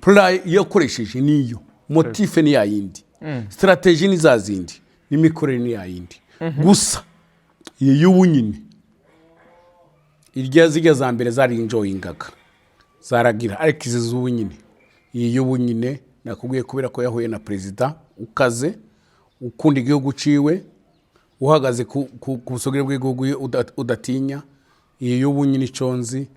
[SPEAKER 1] Play yakoresheje niyo motive ni yayindi strategy ni zazindi n'imikorere ni yayindi gusa y'ubunyine irya ziga za mbere zari enjoyingaga zaragira ariko izi z'ubunyine y'ubunyine nakubwiye kubera ko yahuye na president ukaze ukunda igihugu ciwe uhagaze ku busogere bw'igihugu udatinya y'ubunyine iconzi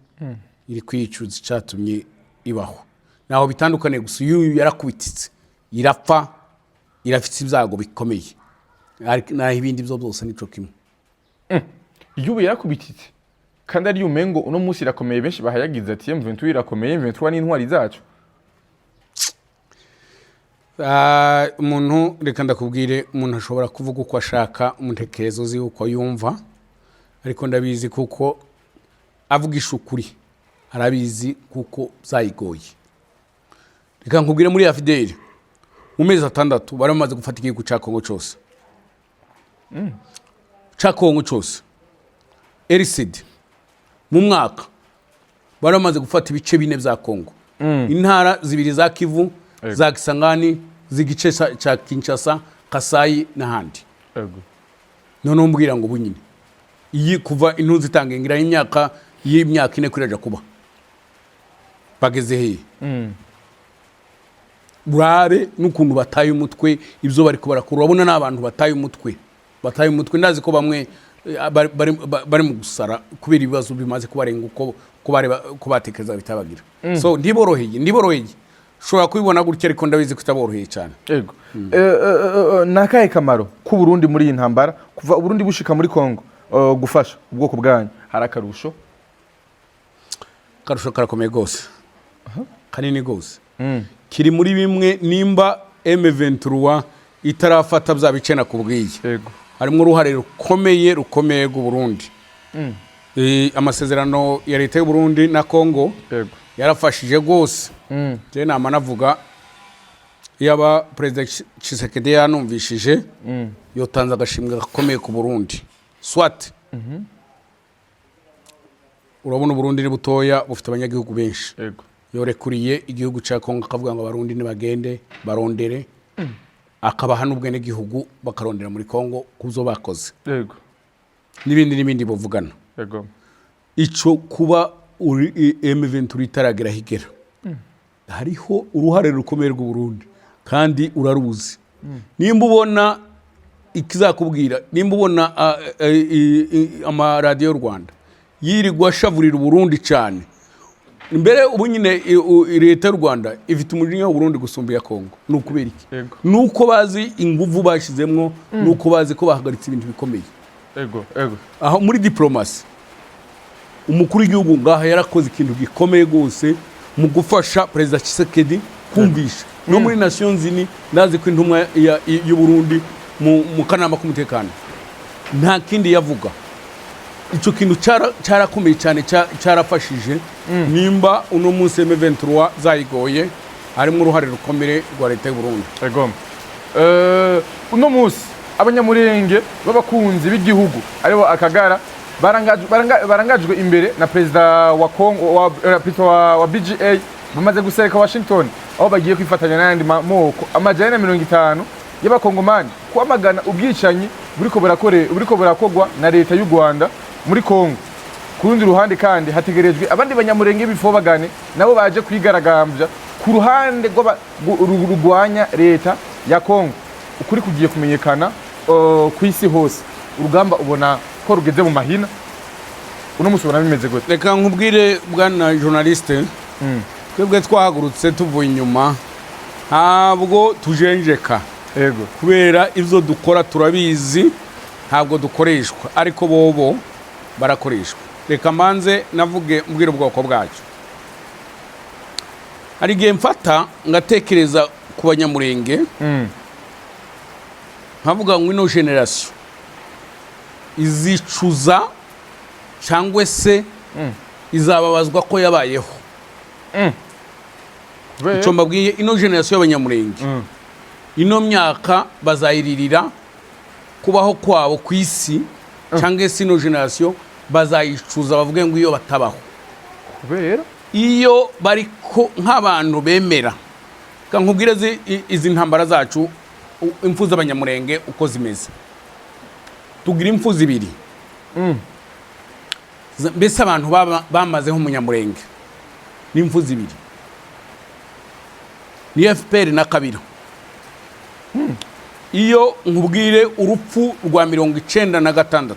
[SPEAKER 1] iri kwicuza cyatumye ibaho naho bitandukane gusa uyu yarakubititse irapfa irafite ibyago bikomeye naho ibindi byo byose nico kimwe.
[SPEAKER 2] Yubu yarakubititse kandi ari umengo uno munsi irakomeye benshi bahayagize ati M23 irakomeye M23 ni intwari zacu.
[SPEAKER 1] Umuntu reka ndakubwire umuntu ashobora kuvuga uko ashaka umutekerezo zi uko yumva ariko ndabizi kuko avugisha ukuri arabizi kuko zayigoye. Reka nkubwire muri AFDL mu mezi 6 baramaze gufata igihugu ca Kongo cyose ca Kongo cyose. RCD mu mwaka baramaze gufata ibice 4 bya Kongo, intara zibiri za Kivu za Kisangani zigice ca Kinshasa Kasai n'ahandi. None umbwira ngo bunyine iyi kuva intuzi itangira y'imyaka 4 kuraja kuba bageze he burabe n'ukuntu bataye umutwe ibyo bari kubarakura urabona n'abantu bataye umutwe ndazi ko bamwe bari mu gusara kubera ibibazo bimaze kubarenga uko batekereza bitabagira so ndiboroheye ushobora kubibona gutya ariko ndabizi ko itaboroheye cyane
[SPEAKER 2] yego nakaye kamaro ku Burundi muri iyi ntambara kuva Burundi bushika muri Kongo gufasha ubwoko bwanyu hari akarusho
[SPEAKER 1] karakomeye gose kanini gose kiri muri bimwe nimba M23 itarafata byabicena kubwiye
[SPEAKER 2] yego
[SPEAKER 1] harimo uruhare rukomeye rw'u Burundi amasezerano ya leta y'u Burundi na Kongo
[SPEAKER 2] yego
[SPEAKER 1] yarafashije gose je nama navuga yaba president Tshisekedi yanumvishije yotanze agashimwe gakomeye ku Burundi swat urabona Burundi ni butoya bufite abanyagihugu benshi
[SPEAKER 2] yego
[SPEAKER 1] yorekuriye igihugu cya Kongo akavuga ngo abarundi nibagende barondere akabaha n'ubwene gihugu bakarondera muri Kongo kuzo bakoze
[SPEAKER 2] yego
[SPEAKER 1] n'ibindi buvugana
[SPEAKER 2] yego
[SPEAKER 1] ico kuba M23 itaragira higera hariho uruhare rukomeye rw'u Burundi kandi uraruzi nimba ubona ikizakubwira nimba ubona ama radio y'u Rwanda yirirwa shavurira Burundi cyane imbere ubu nyine leta y'u Rwanda ifite umujinya w'u Burundi gusumba ya Kongo nukubera iki nuko bazi inguvu bashizemwo nuko bazi ko bahagaritse ibintu bikomeye
[SPEAKER 2] yego
[SPEAKER 1] aho muri diplomasi umukuru w'igihugu ngaha yarakoze ikintu gikomeye gose mu gufasha president Tshisekedi kumvisha no muri Nations Unies ndazi ko intumwa y'u Burundi mu kanama k'umutekano nta kindi yavuga ico kintu cyarakomeye cyane cyarafashije nimba uno munsi M23 zayigoye harimo uruhare rukomere rwa leta y'u Burundi
[SPEAKER 2] yego uno munsi abanyamurenge b'abakunzi b'igihugu aribo akagara barangajwe imbere na president wa Kongo wa BGA bamaze gusereka Washington aho bagiye kwifatanya n'andi moko amajana 50 y'abakongomani kwamagana ubwicanyi buriko burakogwa na leta y'u Rwanda muri Kongo kurundi ruhande kandi hategerejwe abandi banyamurenge bifobagane nabo baje kwigaragambya ku ruhande rugwanya leta ya Kongo ukuri kugiye kumenyekana ku isi hose urugamba ubona ko rugeze mu mahina uno musubira bimeze gute
[SPEAKER 1] reka nkubwire bwana journaliste twebwe twahagurutse tuvuye inyuma ntabwo tujenjeka
[SPEAKER 2] yego
[SPEAKER 1] kubera ivyo dukora turabizi ntabwo dukoreshwa ariko bobo barakoreshwa reka manze navuge mbwira ubwoko bwacu hari gihe mfata ngatekereza ku banyamurenge nkavuga ngo ino generation izicuza cyangwa se izababazwa ko yabayeho icyo mbabwiye ino generation y'abanyamurenge ino myaka bazayiririra kubaho kwabo ku isi cyangwa se ino generation bazayicuza bavuge ngo iyo batabaho
[SPEAKER 2] kubera
[SPEAKER 1] iyo bari nk'abantu bemera nkubwire izi ntambara zacu impfu z'abanyamurenge uko zimeze tugira impfu zibiri mbese abantu bamazeho umunyamurenge n'impfu zibiri ni FPR na Kabila iyo nkubwire urupfu rwa 96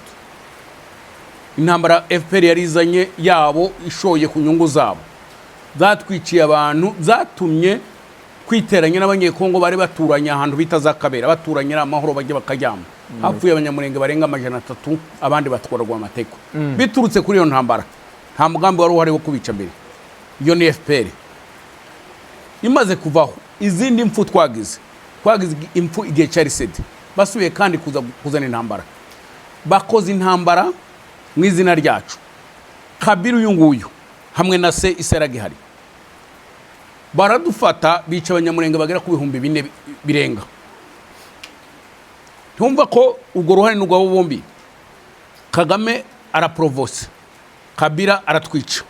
[SPEAKER 1] intambara FPR yarizanye yabo ishoye ku nyungu zabo zatwiciye abantu zatumye kwiteranya n'abanyekongo bari baturanye ahantu bita za Kabera baturanye amahoro bajye bakaryama hapfuye abanyamurenge barenga 300 abandi batwarwa amateko biturutse kuri iyo ntambara nta mugambi wari uhari wo kubica mbere iyo ni FPR imaze kuvaho izindi mfu twagize impfu igihe cyari sede basubiye kandi kuzana intambara bakoze intambara mu izina ryacu Kabila uyu nguyu hamwe na se Iseragihari baradufata bica abanyamurenge bagera ku 4,000 birenga ntumva ko urwo ruhare n'urwabo bombi Kagame araprovose Kabila aratwica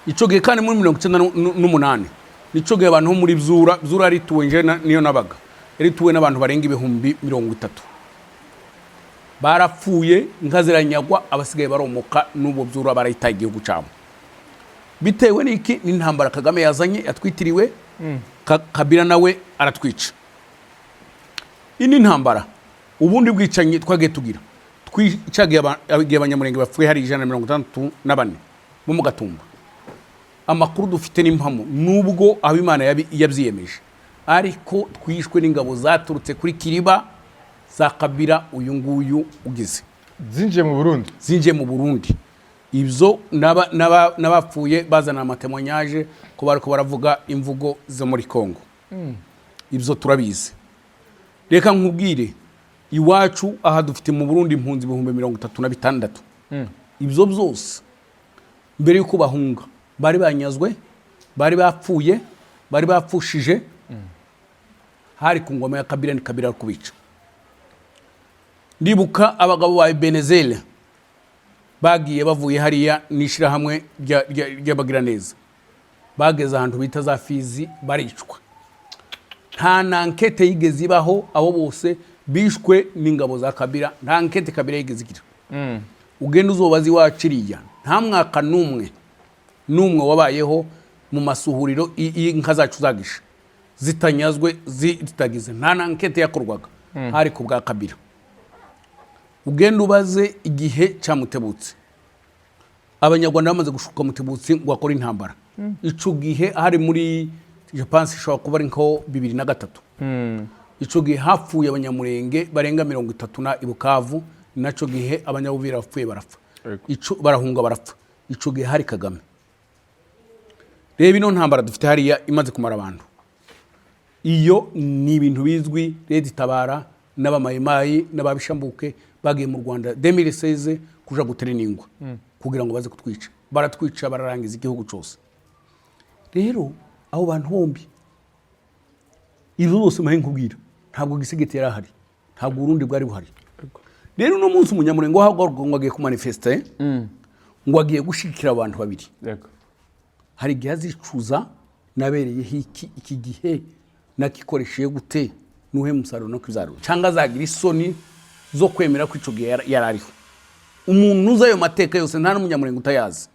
[SPEAKER 1] ico gihe kandi muri 1998 nico gihe abantu muri Bzura rituwe nje niyo nabaga rituwe n'abantu barenga 30,000 barapfuye inka ziranyagwa abasigaye baromoka n'ubwo byura barayitaye igihugu cyabo bitewe n'iki n'intambara Kagame yazanye yatwitiriwe Kabila nawe aratwica ini ntambara ubundi bwicanyi twage tugira twicagiye abanyamurenge bapfuye hari 164 bo mu Gatumba amakuru dufite n'impamo nubwo abimana yabyiyemeje ariko twishwe n'ingabo zaturutse kuri Kiriba za Kabila uyu nguyu ugize
[SPEAKER 2] zinjiye mu Burundi ibyo n'abapfuye bazana amatemonyage ko bariko baravuga imvugo zo muri Kongo ibyo turabizi reka nkubwire iwacu aha dufite mu Burundi impunzi 36,000 ibyo byose mbere yuko bahunga bari banyazwe bari bapfuye bari bapfushije hari ku ngoma ya Kabila ni Kabila kubica ndibuka abagabo ba Benezele bagiye bavuye hariya nishira hamwe ry'abagira neza bageze ahantu bita za Fizi baricwa nta nankete yigeze ibaho abo bose bishwe n'ingabo za Kabila nta nankete Kabila yigeze igira ugenda uzobazi waciriya nta mwaka numwe wabayeho mu masuhuriro inka zacu zagisha zitanyazwe zitagize nta nankete yakorwaga hari ku bwa Kabila ugenda ubaze igihe cyamutebutse abanyarwanda bamaze gushuka mutebutse ngo akora intambara ico gihe hari muri je pense ishobora kuba ari nko 2003 ico gihe hapfuye abanyamurenge barenga 30 na Ibukavu naco gihe abanyabuvira bapfuye barapfa ico barahunga barapfa ico gihe hari Kagame reba ino ntambara dufite hariya imaze kumara abantu iyo ni ibintu bizwi Leta Itabara n'abamayimayi n'ababishambuke bagiye mu Rwanda 2016 kuja gutereningwa kugira ngo baze kutwica baratwica bararangiza igihugu cyose rero aho bantu bombi izo mahe nkubwira ntabwo gisigete yarahari ntabwo urundi bwari buhari rero no munsi umunyamurenge wahagorwa ngo agiye ku manifeste ngo agiye gushikira abantu babiri hari gihe azicuza nabereye iki gihe nakikoresheje gute nuhe musaruro no kwizarura cyangwa azagira isoni zo kwemera ko ico gihe yarariho umuntu uzayo mateka yose nta n'umunyamurenge utayazi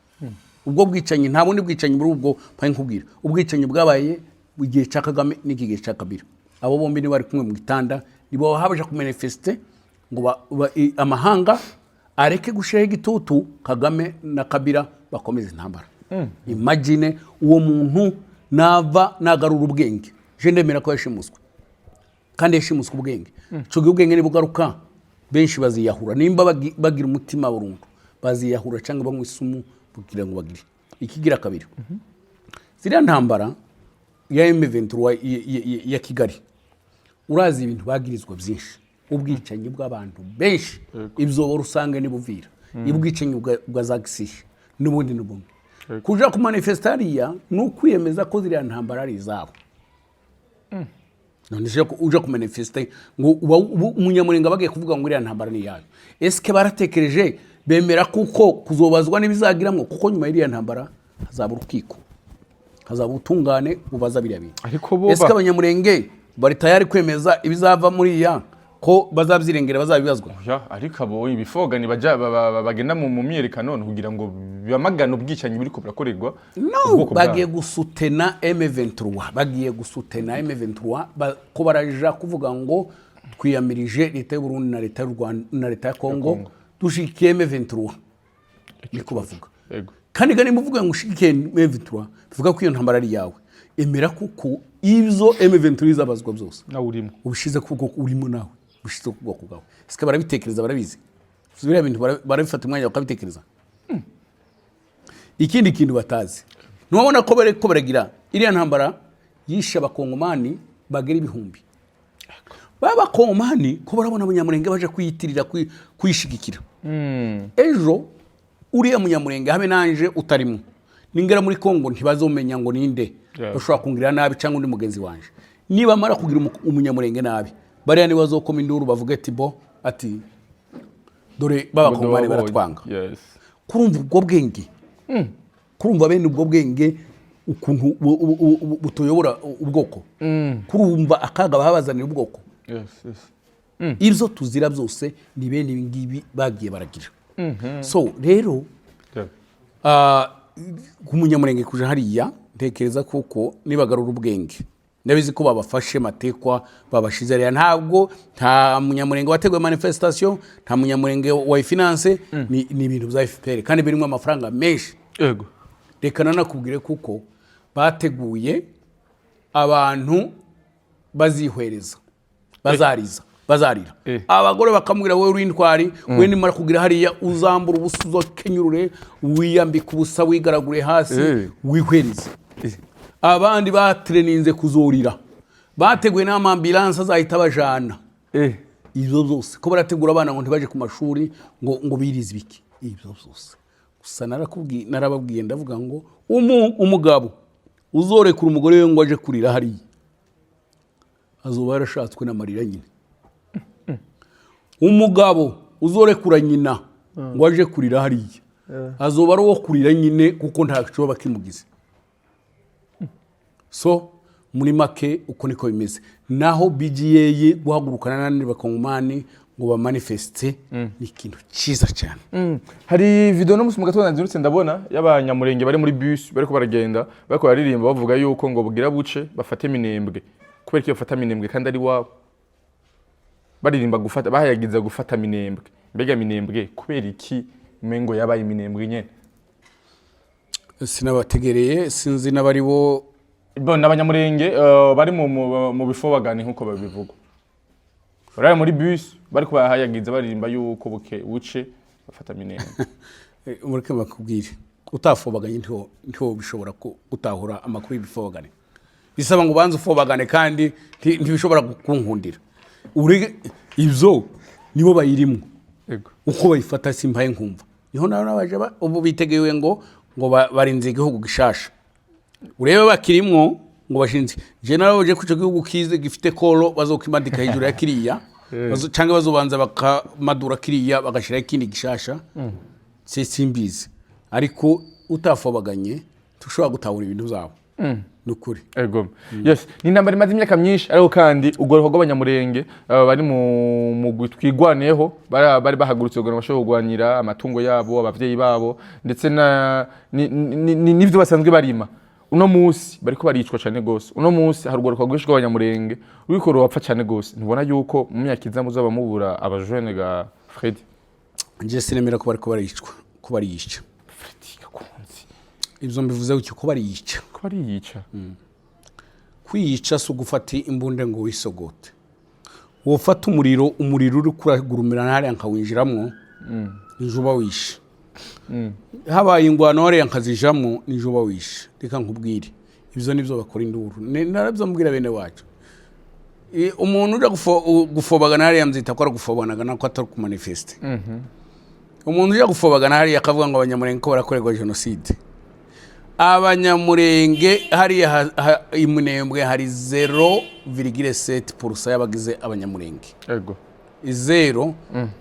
[SPEAKER 2] ubwo bwicanyi nta bundi bwicanyi muri ubwo paye nkubwira ubwicanyi bwabaye igihe cya Kagame n'igihe cya Kabila abo bombi ni bari kumwe mu gitanda nibo habaje ku manifeste ngo amahanga areke gushiraho igitutu Kagame na Kabila bakomeza intambara imagine uwo muntu nagarura ubwenge je ndemera ko yashimuswe kandi yashimuswe ubwenge cyo ubwenge nibugaruka benshi baziyahura nimba bagira umutima burundu baziyahura cyangwa bamwe isumu kugira ngo bagire ikigira kabiri ziriya ntambara ya M23 ya Kigali urazi ibintu bagirizwa byinshi ubwicanyi bw'abantu benshi ibyo rusanga ni Buvira ibwicanyi bwa Zagisishe n'ubundi kuja ku manifestariya no kwiyemeza ko ziriya ntambara ari izabo none je uja ku manifeste ngo umunyamurenge bagiye kuvuga ngo iriya ntambara ni yayo eske baratekereje bemera kuko kuzobazwa n'ibizagiramwo kuko nyuma y'iriya ntambara hazaba urukiko hazaba utungane bubaza biriya bintu eske abanyamurenge bari tayari kwemeza ibizava muri ya ko bazabyirengera bazabibazwa ariko abo ibifogani bagenda mu myerekano kugira ngo bamagana ubwicanyi buri ko burakorerwa
[SPEAKER 1] bagiye gusutena M23 bagiye gusutena M23 ko baraja kuvuga ngo twiyamirije Leta y'u Burundi na Leta y'u Rwanda na Leta ya Kongo dushikiye M23 niko bavuga kandi gani muvuga ngo ushikiye M23 bivuga ko iyo ntambara ari yawe emera kuko ibyo M23 zabazwa byose
[SPEAKER 2] nawe urimo
[SPEAKER 1] ubishize kuko urimo nawe bushize kubwoko bwawe sika barabitekereza barabizi subira ibintu barabifata umwanya bakabitekereza ikindi kintu batazi nubona ko baragira iriya ntambara yisha abakongomani bagera ibihumbi baba kongomani ko barabona abanyamurenge baje kwiyitirira kwishigikira ejo uriya munyamurenge habe nanje utarimo ningera muri Kongo ntibazomenya ngo ninde bashobora kungirira nabi cyangwa undi mugenzi wanje niba mara kugira umunyamurenge nabi bariya ni bazokoma induru bavuga ati bo ati dore babakongomani baratwanga kurumva ubwo bwenge kurumva bene ubwo bwenge ukuntu butoyobora ubwoko kurumva akaga babazanira ubwoko ibyo tuzira byose ni bene ibi ngibi bagiye baragira so rero ku munyamurenge kuja hariya ntekereza kuko nibagarura ubwenge ndabizi ko babafashe matekwa babashize rero ntabwo nta munyamurenge wateguye manifestation nta munyamurenge wa finance ni ibintu bya FPR kandi birimo amafaranga menshi
[SPEAKER 2] yego
[SPEAKER 1] reka nanakubwire kuko bateguye abantu bazihwereza bazarira abagore bakamubwira wowe urintwari we nimara kugira hariya uzambura ubusuzo kenyurure wiyambika ubusa wigaragure hasi wihwereza abandi batreninze kuzorira bateguye n'amambulance azahita bajana ibyo byose ko barategura abana ngo ntibaje ku mashuri ngo birize biki ibyo byose gusa narababwiye ndavuga ngo umugabo uzorekura umugore we ngo aje kurira hariya azoba yarashatswe n'amarira nyine umugabo uzorekura nyina ngo aje kurira hariya azoba ari uwo kurira nyine kuko nta cyo bakimugize so muri make uko niko bimeze naho BGA guhagurukana n'andi bakongomani ngo bamanifeste ni ikintu cyiza cyane
[SPEAKER 2] hari video no mu gatondo nzirutse ndabona y'abanyamurenge bari muri bus bariko baragenda bariko baririmba bavuga yuko ngo bugira buce bafate minembwe kubera iyo bafata minembwe kandi ari wabo baririmba gufata bahayagiza gufata minembwe mbega minembwe kubera iki mengo yabaye minembwe nyene
[SPEAKER 1] sinabategereye sinzi nabari bo
[SPEAKER 2] n'abanyamurenge bari mu bifobagane nkuko babivuga bari muri bus bari kubahayagiza baririmba yuko buce bafata minembwe
[SPEAKER 1] umureke bakubwire utafobaganye ntiho bishobora gutahura amakuru y'ibifobagane bisaba ngo banze ufobagane kandi ntibishobora kunkundira ibyo nibo bayirimo uko bayifata simbaye nkumva niho nawe nabaje ubu bitegewe ngo barinze igihugu gishasha urebe bakirimwo ngo bashinze general uje ku cyo gihugu kize gifite koro bazokimandika hejuru ya kiriya cyangwa bazobanza bakamadura kiriya bagashira ikindi gishasha simbizi ariko utafobaganye tushobora gutahura ibintu zabo nukuri
[SPEAKER 2] ego yes ni nambari mazi imyaka myinshi ariko kandi ugoroho rw'abanyamurenge bari mu twigwaneho bari bahagurutse ngo bashobora kugwanira amatungo yabo abavyeyi babo ndetse n'ivyo basanzwe barima uno munsi bariko baricwa cyane gose uno munsi hari ugoroho rwinshi rw'abanyamurenge rwikoro wapfa cyane gose ntubona yuko mu myaka izamu zaba mubura abajene ga Fred
[SPEAKER 1] nje sinemera ko bariko baricwa ko bariyica ibyo mbivuze uko ko bariyica kwiyica so gufata imbunde ngo wisogote wofata umuriro uri kuragurumira ntari nkawinjiramo injuba wishe habaye ingwano hariya nkazijamwo injuba wishe reka nkubwire ibyo nibyo bakora induru narabyo mbwira bene wacu umuntu uje gufobagana hariya mzita ko ari gufobanaga nako atari ku manifeste umuntu uje gufobagana hariya akavuga ngo abanyamurenge ko barakorerwa genocide abanyamurenge hariya imunembwe hari 0,7% y'abagize abanyamurenge
[SPEAKER 2] yego
[SPEAKER 1] izero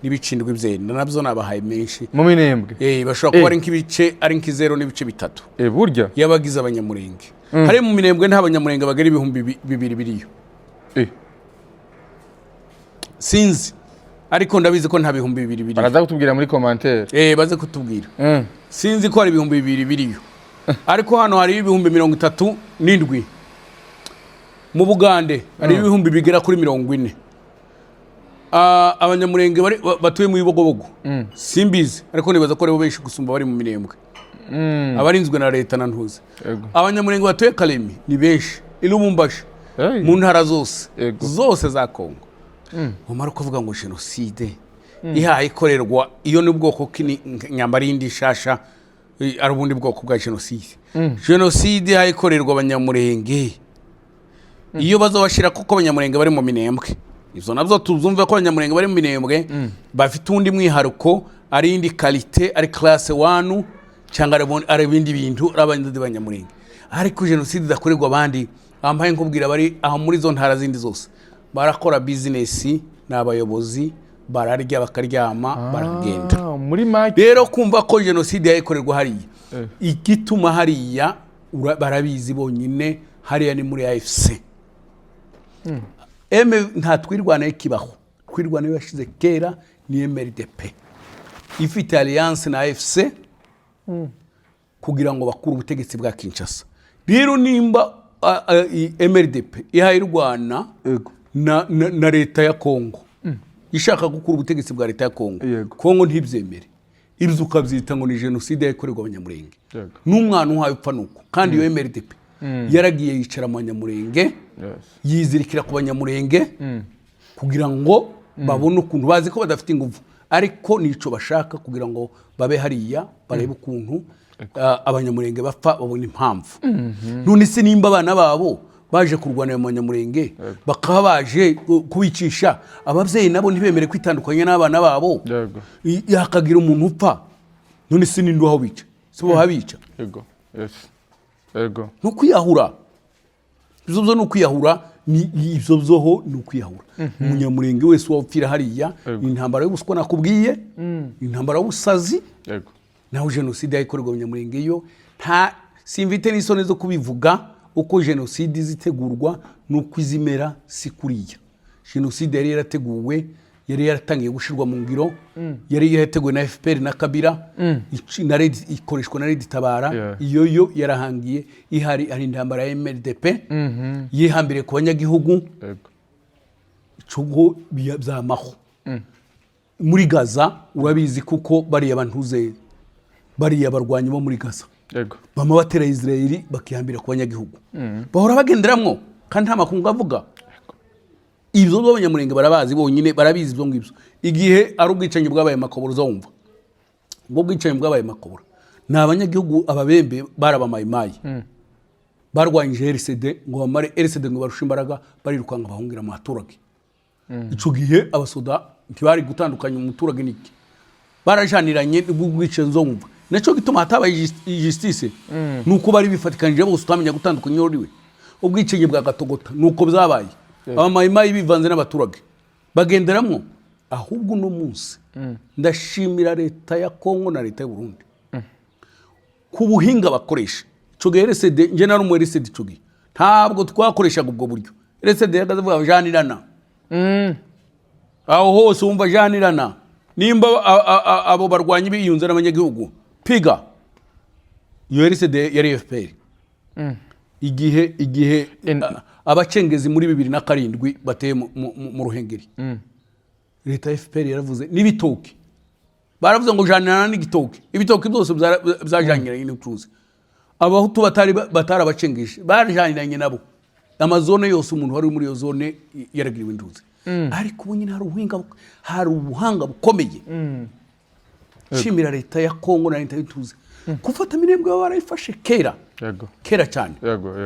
[SPEAKER 1] n'ibicindwe byenda nabyo nabahaye menshi
[SPEAKER 2] mu minembwe
[SPEAKER 1] bashobora kuba ari nk'ibice ari nk'izero n'ibice bitatu
[SPEAKER 2] burya
[SPEAKER 1] yabagize abanyamurenge hari mu minembwe nta abanyamurenge bagera 2,000 biriyo sinzi ariko ndabizi ko nta 2,000 biriyo
[SPEAKER 2] baraza kutubwira muri commentaire
[SPEAKER 1] baze kutubwira sinzi ko hari 2,000 biriyo ariko hano hari 37,000 mu Bugande hari 1,000 bigera kuri 40 abanyamurenge batuye mu Ibogobogo simbizi ariko nibaza ko ari bo benshi gusumba bari mu minembwe abarinzwe na leta na ntuze abanyamurenge batuye Kalemi ni benshi Ilumumbashi mu ntara zose za Kongo umara kuvuga ngo genocide ihaye ikorerwa iyo ni bwoko nyambarindi shasha ari ubundi bwoko bwa genocide genocide ihaye ikorerwa abanyamurenge iyo bazobashira kuko abanyamurenge bari mu minembwe ivyo navyo tuzumva ko abanyamurenge bari mu minembwe bafite undi mwiharuko ari indi qualité ari classe 1 cyangwa ari bindi bintu abandi banyamurenge ariko genocide zakorerwa abandi ambaye nkubwira bari aho muri zo ntara zindi zose barakora business n'abayobozi bararya bakaryama baragenda
[SPEAKER 2] muri make
[SPEAKER 1] rero kumva ko genocide yakorerwa hariya igituma hariya barabizi bonyine hariya ni muri AFC nta twirwana ikibaho kwirwana yashize kera ni MRDP ifite alliance na AFC kugira ngo bakuru ubutegetsi bwa Kinshasa. Rero nimba MRDP ihaye Rwanda na leta ya Kongo ishaka gukura ubutegetsi bwa leta ya Kongo, Kongo ntibyemere, ibyo ukabyita ngo ni genocide yakorerwa abanyamurenge. N'umwana uhaye upfa nuko kandi iyo MRDP yaragiye yicara mu banyamurenge, yizirikira ku banyamurenge kugira ngo babone ukuntu bazi ko badafite ingufu, ariko nico bashaka kugira ngo babe hariya barebe ukuntu abanyamurenge bapfa babona impamvu. None se nimba abana babo baje kurwana mu banyamurenge bakaba baje kubicisha, ababyeyi nabo ntibemere kwitandukanya n'abana babo, yakagira umuntu upfa, none se ninde aho bica? Sibo habica. No kwiyahura, ibyo no kwiyahura, ibyo byoho ni ukwiyahura. Umunyamurenge wese wapfira hariya intambara y'ubuswa nakubwiye, intambara y'ubusazi, naho genocide yakorerwa abanyamurenge yo nta simvite n'isoni zo kubivuga uko genocide zitegurwa nuko izimera si kuriya. Genocide yari yarateguwe, yari yaratangiye gushirwa mu ngiro, yari yateguwe na FPR na Kabila, ikoreshwa na Red Tabara, iyo yarahangiye ihari ari intambara ya MRDP yihambire ku banyagihugu, icugo byamaho. Muri Gaza urabizi kuko bari abantuze, bari abarwanyi bo muri Gaza, bama batera Israeli bakihambira ku banyagihugu, bahora bagenderamwo kandi nta makungu avuga. Ibyo b'abanyamurenge barabazi bonyine, barabizi ibyo ngibyo. Igihe ari ubwicanyi bwabaye makoboro uzumva ngo bwicanyi bwabaye makoboro, na abanyagihugu ababembe barabamayimayi barwanyije RCD ngo bamare RCD ngo barusha imbaraga barirukanga bahungira mu baturage. Ico gihe abasoda ntibari gutandukanya umuturage niki, barajaniranye ubwicanyi uzumva. Naco gituma hatabaye justice nuko bari bifatikanije bose utamenya gutandukanya uriwe. Ubwicanyi bwa Gatogota nuko byabaye, abamayimayi bivanze n'abaturage bagenderamwo. Ahubwo no munsi ndashimira leta ya Kongo na leta y'u Burundi ku buhinga bakoresha. Ico gihe RCD nje nari mu RCD ico gihe ntabwo twakoreshaga ubwo buryo. RCD yagavuga janirana, aho hose umva janirana, nimba abo barwanyi biyunze n'abanyagihugu piga. Iyo RCD yari FPR. Igihe abacengezi muri 2007 bateye mu Ruhengeri, leta ya FPR yaravuze n'ibitoki, baravuze ngo janirana n'igitoki, ibitoki byose byajanyiranye n'utuzi. Abahutu batari abacengeje barajaniranye nabo, amazone yose umuntu wari muri iyo zone yaragiriwe induzi. Ariko ubu nyine hari ubuhanga bukomeye. Shimira leta ya Kongo na leta y'ituze kufata mirembwe barayifashe kera cyane,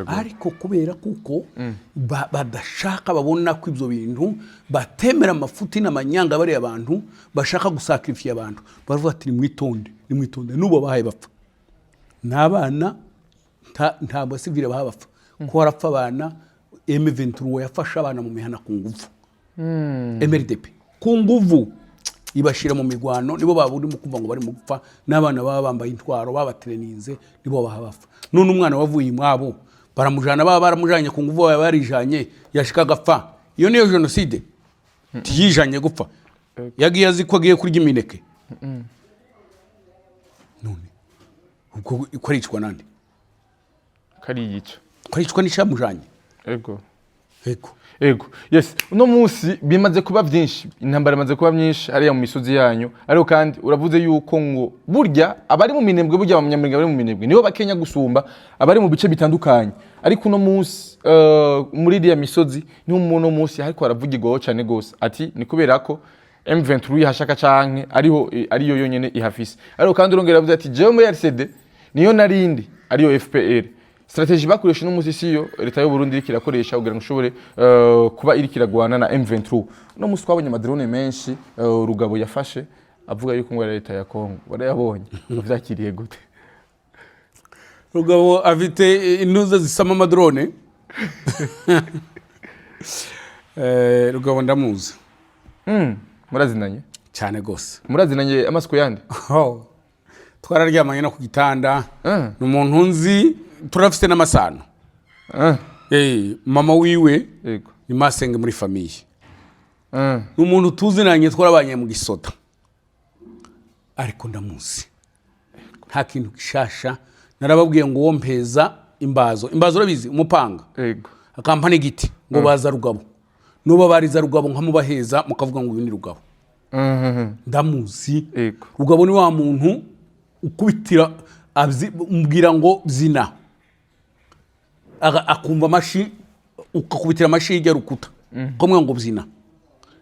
[SPEAKER 1] ariko kubera kuko badashaka babona ko ibyo bintu batemera amafuti n'amanyanga bari abantu bashaka gusakrifia abantu, baravuga ati nimwitonde nubo bahaye bapfa n'abana, nta basivile bahaye bapfa ko harapfa abana. M23 yafasha abana mu mihana ku nguvu, MRDP ku nguvu ibashira mu mirwano, nibo baburi mu kuva ngo bari mu gupfa, n'abana baba bambaye intwaro babatreninze nibo bahabapfa. None umwana wavuye imwabo baramujana, baba baramujanye ku nguvu, baba barijanye yashika gapfa. Iyo niyo genocide tiyijanye gupfa, yagiye aziko agiye kurya imineke. None ubwo ikoricwa nande? Karicwa n'ishamujanye.
[SPEAKER 2] Ego. Yes, uno munsi bimaze kuba byinshi, intambara imaze kuba myinshi ariya mu misozi yanyu, ariko kandi uravuze yuko ngo burya abari mu minembwe, burya abanyamurenge bari mu minembwe nibo bakenya gusumba abari mu bice bitandukanye. Ariko uno munsi muri iriya misozi niho umuntu munsi ariko aravugirwaho cyane gose, ati ni kubera ko M23 yahashaka canke ariyo yonyene ihafise. Ariko kandi urongera avuze ati jewe muri RCD niyo narindi ariyo FPR. Strategy bakoresha no musisiyo leta y'u Burundi ikirakoresha kugira ngo ushobore kuba iri kiragwana na M23. No musi twabonye amadrone menshi Rugabo yafashe avuga yuko ngo leta ya Kongo barayabonye. Uvyakiriye gute?
[SPEAKER 1] Rugabo afite intuza zisama amadrone. Rugabo ndamuzi.
[SPEAKER 2] Murazinanye
[SPEAKER 1] cyane gose.
[SPEAKER 2] Murazinanye amasiko yandi?
[SPEAKER 1] Twararyamanye no ku gitanda. N'umuntu nzi turafite n'amasano. Mama wiwe ni masenge muri famille. ni umuntu tuzinanye twarabanye mu gisoda ariko ndamuzi nta kintu gishasha narababwiye ngo wompeza imbazo urabizi umupanga akampa n'igiti ngo baza rugabo nuba bariza rugabo nkamubaheza mukavuga ngo uyu ni rugabo ndamuzi rugabo ni wa muntu ukubitira umbwira ngo zina akumva amashi ukakubitira amashi y'ijya rukuta komwe ngo zina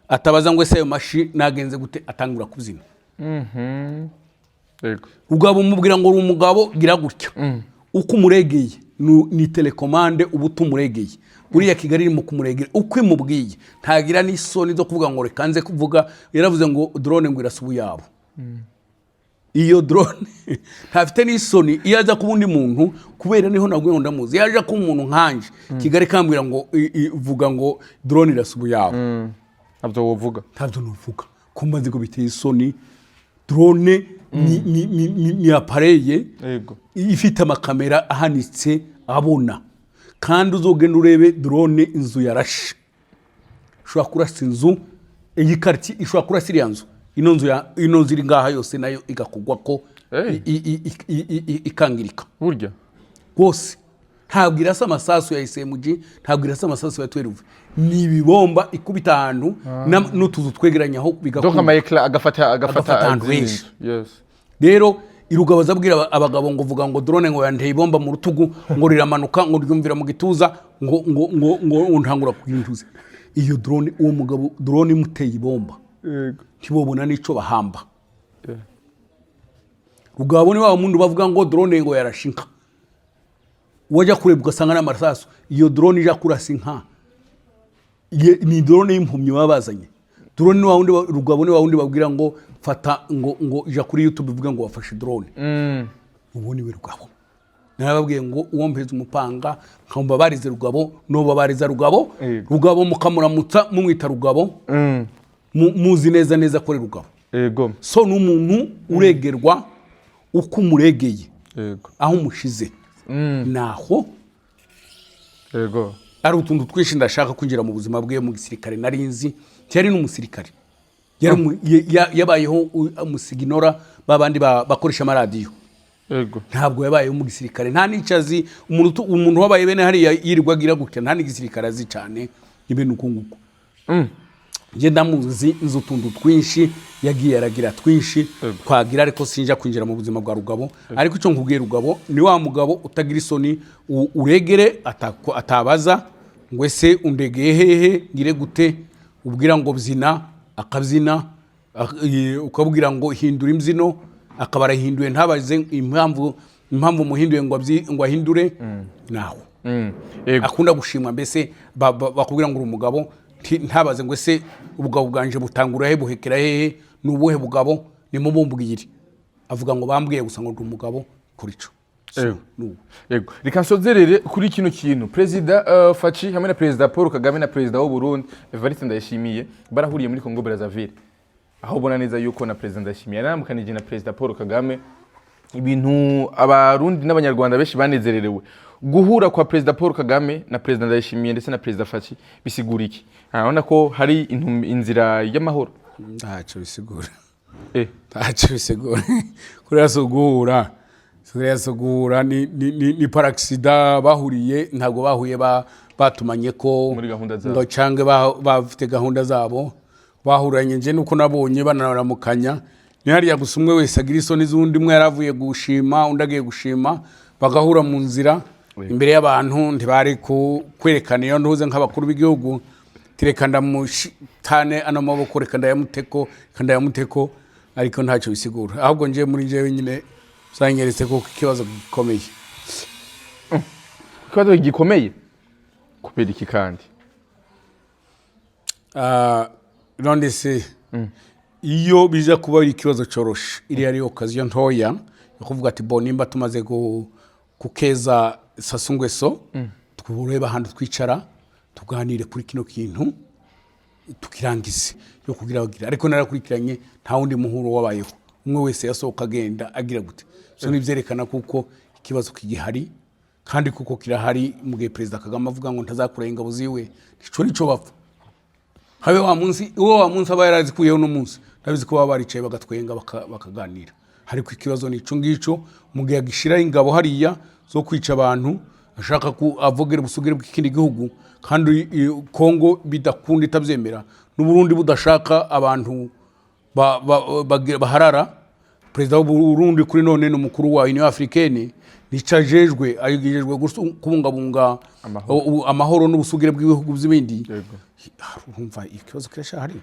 [SPEAKER 1] atabaza ngo ese ayo mashi nagenze gute atangura kuzina rugabo mubwira ngo uri umugabo gira gutya uko umuregeye ni telekomande ubu tumuregeye buriya Kigali irimo kumuregera uko imubwiye ntagira n'isoni zo kuvuga ngo rekanze kuvuga yaravuze ngo drone ngo irasubu yabo iyo drone ntafite n'isoni iyo aza ku wundi muntu kubera niho nagwe ndamuzi yaje ku umuntu nkanje Kigali kambwira ngo vuga ngo drone irasubu yabo
[SPEAKER 2] ntabyo wovuga
[SPEAKER 1] ntabyo nuvuga kumbaze ko biteye isoni drone ni appareil ifite amakamera ahanitse abona kandi uzogenda urebe drone inzu yarashe ushobora kurasa inzu iyi quartier ishobora kurasa iriya nzu ino nzu iri ngaha yose nayo igakugwa ko ikangirika
[SPEAKER 2] burya
[SPEAKER 1] bose ntabwo irasa amasasu ya SMG ntabwo irasa amasasu ya 12 ni ibibomba ikubita ahantu n'utuzu twegeranya aho
[SPEAKER 2] bigakunda donc amayekla agafata
[SPEAKER 1] yes rero irugabaza abwira abagabo ngo vuga ngo drone ngo yanteye ibomba mu rutugu ngo riramanuka ngo ryumvira mu gituza ngo ntangura kugintuza iyo drone uwo mugabo drone imuteye ibomba ntibobona nico bahamba rugabo ni wa muntu bavuga ngo drone ngo yarashinka wajya kurebwa ugasanga n'amasasu iyo drone ija kurasa inka ni drone y'impumyi babazanye drone ni wawundi rugabo ni wawundi babwira ngo fata ngo ija kuri YouTube bivuga ngo wafashe drone ubu ni we rugabo narababwiye ngo uwompeza umupanga nkamva barize rugabo no babariza rugabo rugabo mukamuramutsa mumwita rugabo muzi neza ko rugabo so n'umuntu uregerwa uko umuregeye aho umushize naho ari utuntu twinshi ndashaka kwinjira mu buzima bwe mu gisirikare narinzi cyari n'umusirikare yabayeho umusiginora babandi bakoresha amaradiyo ntabwo yabayeho mu gisirikare nta nicazi umuntu wabaye bene hari yirirwagira gutya nta n'igisirikare azi cyane ibintu ukunguko nje ndamuzi inzu tundu twinshi yagiye aragira twinshi twagira ariko sinja kwinjira mu buzima bwa rugabo ariko icyo nkubwiye rugabo ni wa mugabo utagira isoni uregere atabaza ngo ese undegeye hehe ngire gute ubwira ngo byina akabyina ukabwira ngo hindura imbyino akabara hinduye ntabaze impamvu muhinduye ngo ahindure naho akunda gushimwa mbese bakubwira ngo uri umugabo ntabaze ngo ese ubugabo bwanje butangura he buhekera hehe nubuhe bugabo nimubumbwire avuga ngo bambwiye gusa ngo ndi umugabo kurico
[SPEAKER 2] yego rikansozerere kuri kino kintu president Faci hamwe na president Paul Kagame na president w'u Burundi Evariste Ndayishimiye barahuriye muri Congo Brazzaville aho bona neza yuko na president Ndayishimiye naramukanije na president Paul Kagame ibintu abarundi n'abanyarwanda benshi banezererewe guhura kwa president Paul Kagame na president Ndayishimiye ndetse na president Faci bisigura iki urabona ko hari inzira y'amahoro
[SPEAKER 1] ntacyo bisigura ntacyo bisigura kuriya guhura ni paraxida bahuriye ntabwo bahuye batumanye ko ngo cange bafite gahunda zabo bahuranye nje nuko nabonye banaramukanya ni hariya gusa umwe wese agira isoni z'undi umwe yaravuye gushima undi agiye gushima bagahura mu nzira imbere y'abantu ntibari kwerekana iyo ntuze nk'abakuru b'igihugu tirekanda mushitane ano maboko rekanda ya muteko ariko ntacyo bisigura ahubwo nje muri nje wenyine zanyeretse ko ikibazo gikomeye
[SPEAKER 2] gikomeye kubera iki kandi
[SPEAKER 1] none se iyo biza kuba ikibazo coroshe iri ari occasion ntoya yo kuvuga ati bo nimba tumaze kukeza sasungweso twureba handi twicara tuganire kuri kino kintu tukirangize yo kugira ariko narakurikiranye nta wundi muhuro wabayeho umwe wese yasohoka agenda agira gute so nivyerekana kuko ikibazo kigihari kandi kuko kirahari mu gihe president Kagame avuga ngo ntazakura ingabo ziwe nico bapfa habe wa munsi aba yarazikuyeho no munsi ndabizi ko baba baricaye bagatwenga bakaganira ariko ikibazo ni ico ngico mu gihe gishira ingabo hariya zo kwica abantu ashaka ku avogera busugire bw'ikindi gihugu kandi Kongo bidakunda itabyemera n'u Burundi budashaka abantu baharara perezida w'u Burundi kuri none n'umukuru wa Union Africaine nicajejwe ayigejejwe kubungabunga amahoro n'ubusugire bw'ibihugu by'ibindi urumva ikibazo kirasha hari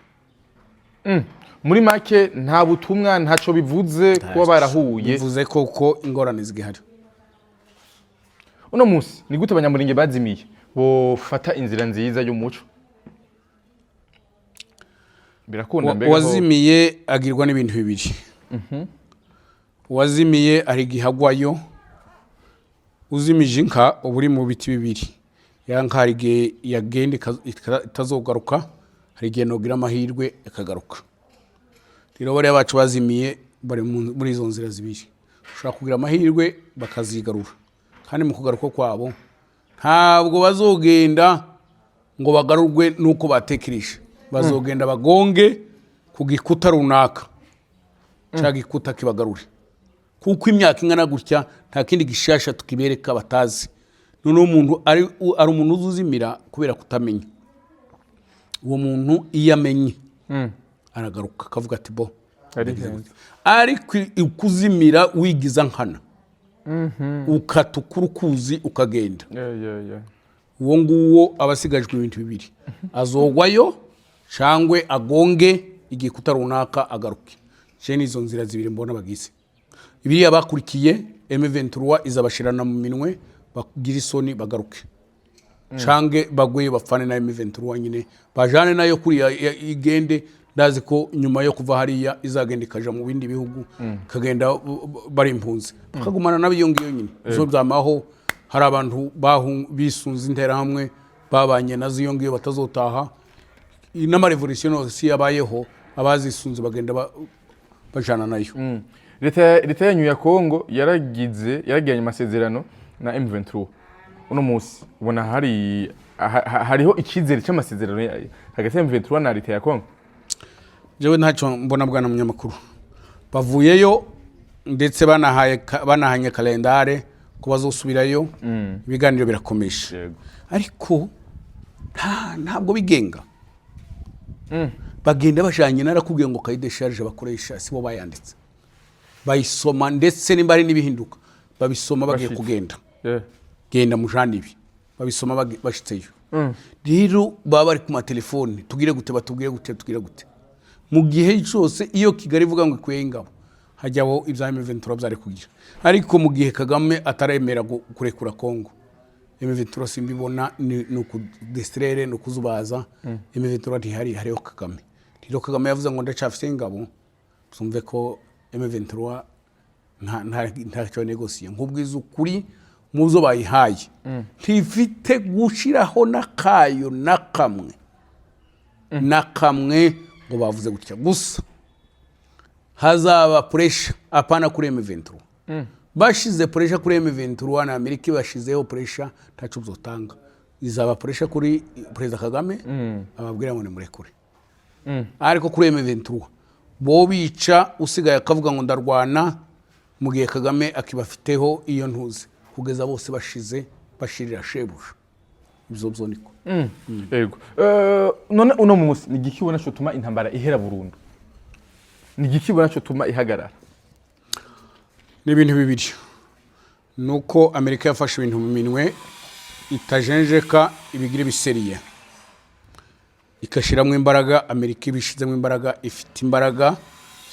[SPEAKER 2] muri make nta butumwa ntaco bivuze kuba barahuye
[SPEAKER 1] bivuze koko ingorane zigihari
[SPEAKER 2] uno munsi ni gute abanyamuringe bazimiye bofata inzira nziza y'umuco birakunda mbega
[SPEAKER 1] wazimiye agirwa n'ibintu bibiri wazimiye ari gihagwayo uzimije inka uburi mu biti bibiri yanka hari gihe yagenda itazogaruka hari gihe nogira amahirwe akagaruka rero bari bacu bazimiye bari muri izo nzira zibiri ushaka kugira amahirwe bakazigarura kandi mu kugaruka kwabo ntabwo bazogenda ngo bagarurwe nuko batekereje bazogenda bagonge ku gikuta runaka cyangwa gikuta kibagarure kuko imyaka ingana gutya nta kindi gishasha tukibereka batazi none umuntu ari umuntu uzuzimira kubera kutamenya uwo muntu iyo amenye aragaruka akavuga ati bo ari kuzimira wigiza nkana ukatukura ukuzi ukagenda uwo nguwo abasigajwe ibintu bibiri azogwayo cyangwe agonge igikuta runaka agaruke cyane izo nzira zibiri mbona bagize ibiriya bakurikiye M23 izabashirana mu minwe bagira isoni bagaruke cange bagwe bafane na M23 nyine bajane nayo kuri igende ndazi ko nyuma yo kuva hariya izagenda ikaja mu bindi bihugu kagenda bari impunzi bakagumana nabiyongiyo nyine zo byamaho hari abantu bisunze intera hamwe babanye nazo yongiyo batazotaha inama revolution si yabayeho abazisunze bagenda bajana nayo
[SPEAKER 2] leta yanyu ya Kongo yaragiranye amasezerano na M23 uno munsi ubona hariho ikizere cy'amasezerano hagati ya M23 na leta ya Kongo
[SPEAKER 1] jewe ntacyo mbona bwana munyamakuru bavuyeyo ndetse banahanye kalendare ko bazosubirayo ibiganiro birakomeje ariko ntabwo bigenga bagenda bajanye narakubwiye ngo kaide charge bakoresha sibo bayanditse bayisoma ndetse nimba ari nibihinduka babisoma bagiye kugenda genda mujana ibi babisoma bashitseyo rero baba bari ku matelefone tugire gute batubwire gute mu gihe cyose iyo Kigali ivuga ngo ikwiye ingabo hajyaho ibya M23 byari kugira ariko mu gihe Kagame ataremera kurekura Kongo M23 simbibona no kudistraire no kuzubaza M23 ntihari hariho Kagame rero Kagame yavuze ngo ndacafise ingabo tumve ko M23 nta cyo negosiye nkubwiza ukuri muzo bayihaye ntifite gushiraho nakayo nakamwe ngo bavuze gutya gusa hazaba pressure apana kuri M23 bashize pressure kuri M23 na Amerika bashizeho pressure tacu bizotanga izaba pressure kuri President Kagame ababwira ngo murekure ariko kuri M23 bo bica usigaye akavuga ngo ndarwana mu gihe Kagame akibafiteho iyo ntuze kugeza bose bashirira shebuja ibyo niko
[SPEAKER 2] yego none uno munsi ni gikibona cyo tuma intambara ihera burundu ni gikibona cyo tuma ihagarara
[SPEAKER 1] ni ibintu bibiri nuko Amerika yafashe ibintu mu minwe itajenjeka ibigira biseriye ikashiramo imbaraga Amerika ibishizemo imbaraga ifite imbaraga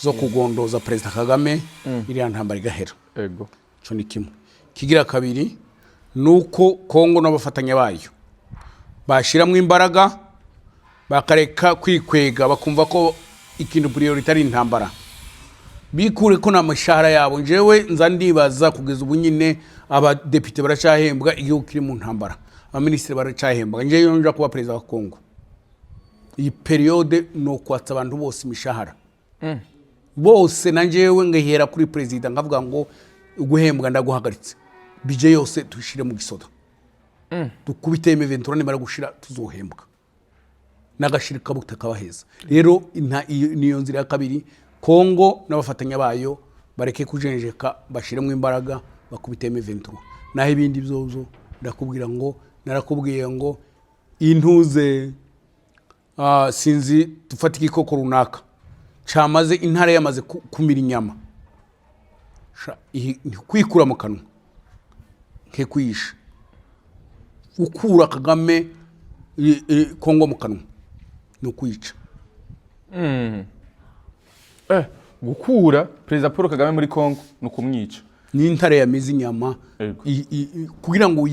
[SPEAKER 1] zo kugondoza President Kagame iriya ntambara igahera
[SPEAKER 2] yego
[SPEAKER 1] cyo ni kimwe kigira kabiri nuko Kongo n'abafatanya bayo bashiramo imbaraga bakareka kwikwega bakumva ko ikintu priority ari intambara bikure ko namashara yabo njewe nza ndibaza kugeza ubu nyine abadepite baracahembwa igihugu kiri mu ntambara abaministeri baracahembwa nje yonja kuba president wa Kongo iyi periode no kwatsa abantu bose imishahara bose nanjewe ngahera kuri president ngavuga ngo guhembwa ndaguhagaritse bije yose tushire mu gisoda dukubite M23 nimara gushira tuzohembwa n'agashirika butaka baheza rero niyo nzira ya kabiri Kongo n'abafatanya bayo bareke kujenjeka bashiremo imbaraga bakubite M23 naho ibindi byozo narakubwiye ngo intuze sinzi dufata ikikoko runaka cyamaze intare yamaze kumira inyama kwikura mu kanwa nke kwisha ukura Kagame Kongo mu kanwa no kwica
[SPEAKER 2] gukura Perezida Paul Kagame muri Kongo no kumwica
[SPEAKER 1] ni intare yamize inyama kugira ngo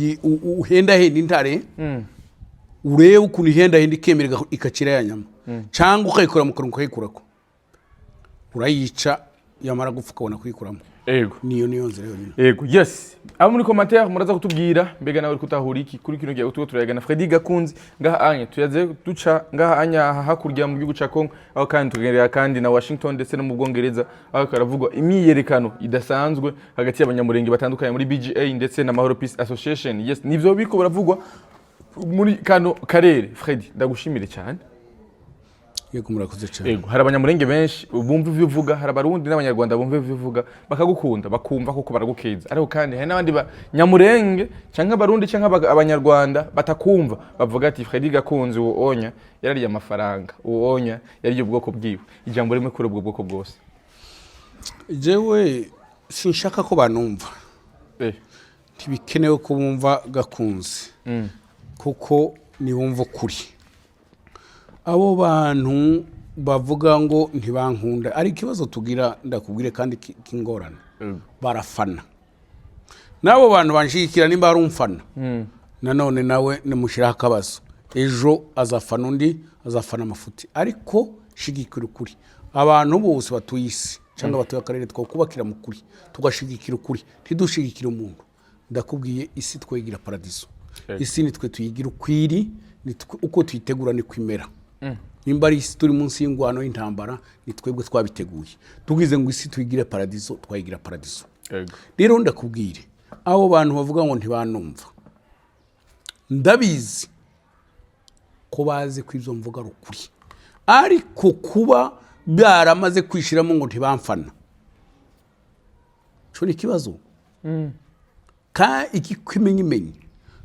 [SPEAKER 1] uhenda intare urebe ukuntu ihenda ikemera ikakira ya nyama cyangwa ukayikora mu kanwa ukayikurako urayica yamara gupfa ukabona kuyikuramo niyo nzira
[SPEAKER 2] yonyine yes abo muri commentaire muraza kutubwira mbega nawe kutahura iki kuri kino gihe tuko turayagana Freddy Gakunzi ngaha anye tuyaze duca ngaha anya hakurya mu gihugu ca Kongo aho kandi tugerera kandi na Washington ndetse no mu Bwongereza aho karavugwa imiyerekano idasanzwe hagati y'abanyamurenge batandukanye muri BGA ndetse na Mahoro Peace Association yes nivyo biko baravugwa muri kano karere. Freddy ndagushimire cyane.
[SPEAKER 1] Yego murakoze cyane.
[SPEAKER 2] Yego hari abanyamurenge benshi bumva ivyo uvuga, hari abarundi n'abanyarwanda bumva ivyo uvuga bakagukunda bakumva koko baragukeza, ariko kandi hari n'abandi banyamurenge canke abarundi canke abanyarwanda batakumva bavuga ati Freddy Gakunzi uwonya yarariye amafaranga, uwonya yariye ubwoko bwiwe. Ijambo rimwe kuri ubwo bwoko bwose.
[SPEAKER 1] Jewe sinshaka ko banumva ntibikenewe ko bumva Gakunzi kuko ni wumva ukuri. Abo bantu bavuga ngo ntibankunda ari kibazo tugira ndakubwire kandi kingorana barafana nabo bantu banshikira nimba ari umfana nanone nawe nimushira akabazo ejo azafana undi azafana amafuti ariko shigikira ukuri. Abantu bose batuyisi cyangwa batuye akarere two kubakira mu kuri tugashigikira ukuri ntidushigikira umuntu. Ndakubwiye isi twegira paradiso isi nitwe tuyigira ukwiri uko tuyitegura ni kwimera. Nimba ari isi turi munsi y'ingwano y'intambara ni twebwe twabiteguye tugize ngo isi tuyigire paradiso twayigira paradiso. Rero ndakubwire abo bantu bavuga ngo ntibanumva ndabizi ko bazi ko izo mvuga rukuri ariko kuba byaramaze kwishiramo ngo ntibamfana cyo ni kibazo. Ka iki kwimenyimenyi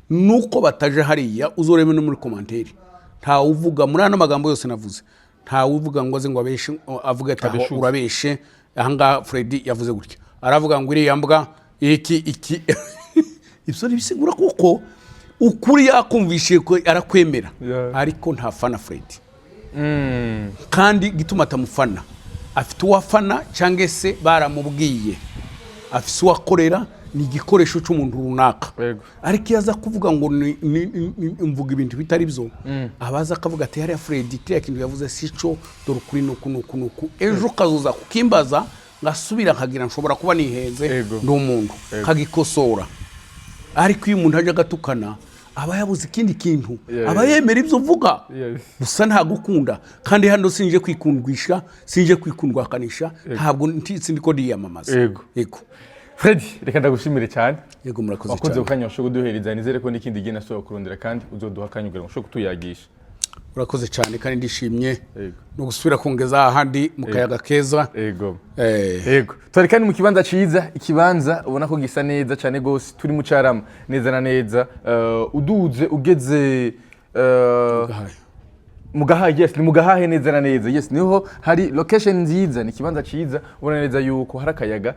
[SPEAKER 1] nuko bataje hariya uzoreme no muri commentaire nta uvuga muri ano magambo yose navuze nta uvuga ngo aze ngo abeshe avuga ati urabeshe ahanga Freddy yavuze gutya aravuga ngo iri yambwa iki ibyo bisigura kuko ukuri yakumvishe ko arakwemera ariko nta fana Freddy kandi gituma atamufana afite uwafana cyangwa se baramubwiye afite uwakorera ni igikoresho cy'umuntu runaka ariko yaza kuvuga ngo mvuga ibintu bitari byo abaza akavuga ati hari Freddy kiriya kintu yavuze sico dore kuri nuku ejo kazuza kukimbaza ngasubira nkagira nshobora kuba nihenze n'umuntu kagikosora. Ariko iyo umuntu aje agatukana aba yabuze ikindi kintu aba yemera ibyo uvuga gusa nta gukunda kandi hano sinje kwikundwisha sinje kwikundwakanisha ntabwo ntitsindiko ndiyamamaza. Yego
[SPEAKER 2] Freddy reka ndagushimire cyane.
[SPEAKER 1] Yego murakoze cyane.
[SPEAKER 2] Wakoze ukanya usho kuduhereza nizere ko n'ikindi gihe nasohoka kurondera kandi uzoduha akanyugera usho kutuyagisha.
[SPEAKER 1] Urakoze cyane kandi ndishimye no gusubira kongeza ahandi mu kayaga keza.
[SPEAKER 2] Yego turi kandi mu kibanza ciza ikibanza ubona ko gisa neza cyane gose turi mu Carama neza na neza uduze ugeze Mugahahe. Yes ni Mugahahe neza na neza. Yes niho hari location nziza ni kibanza ciza ubona neza yuko hari akayaga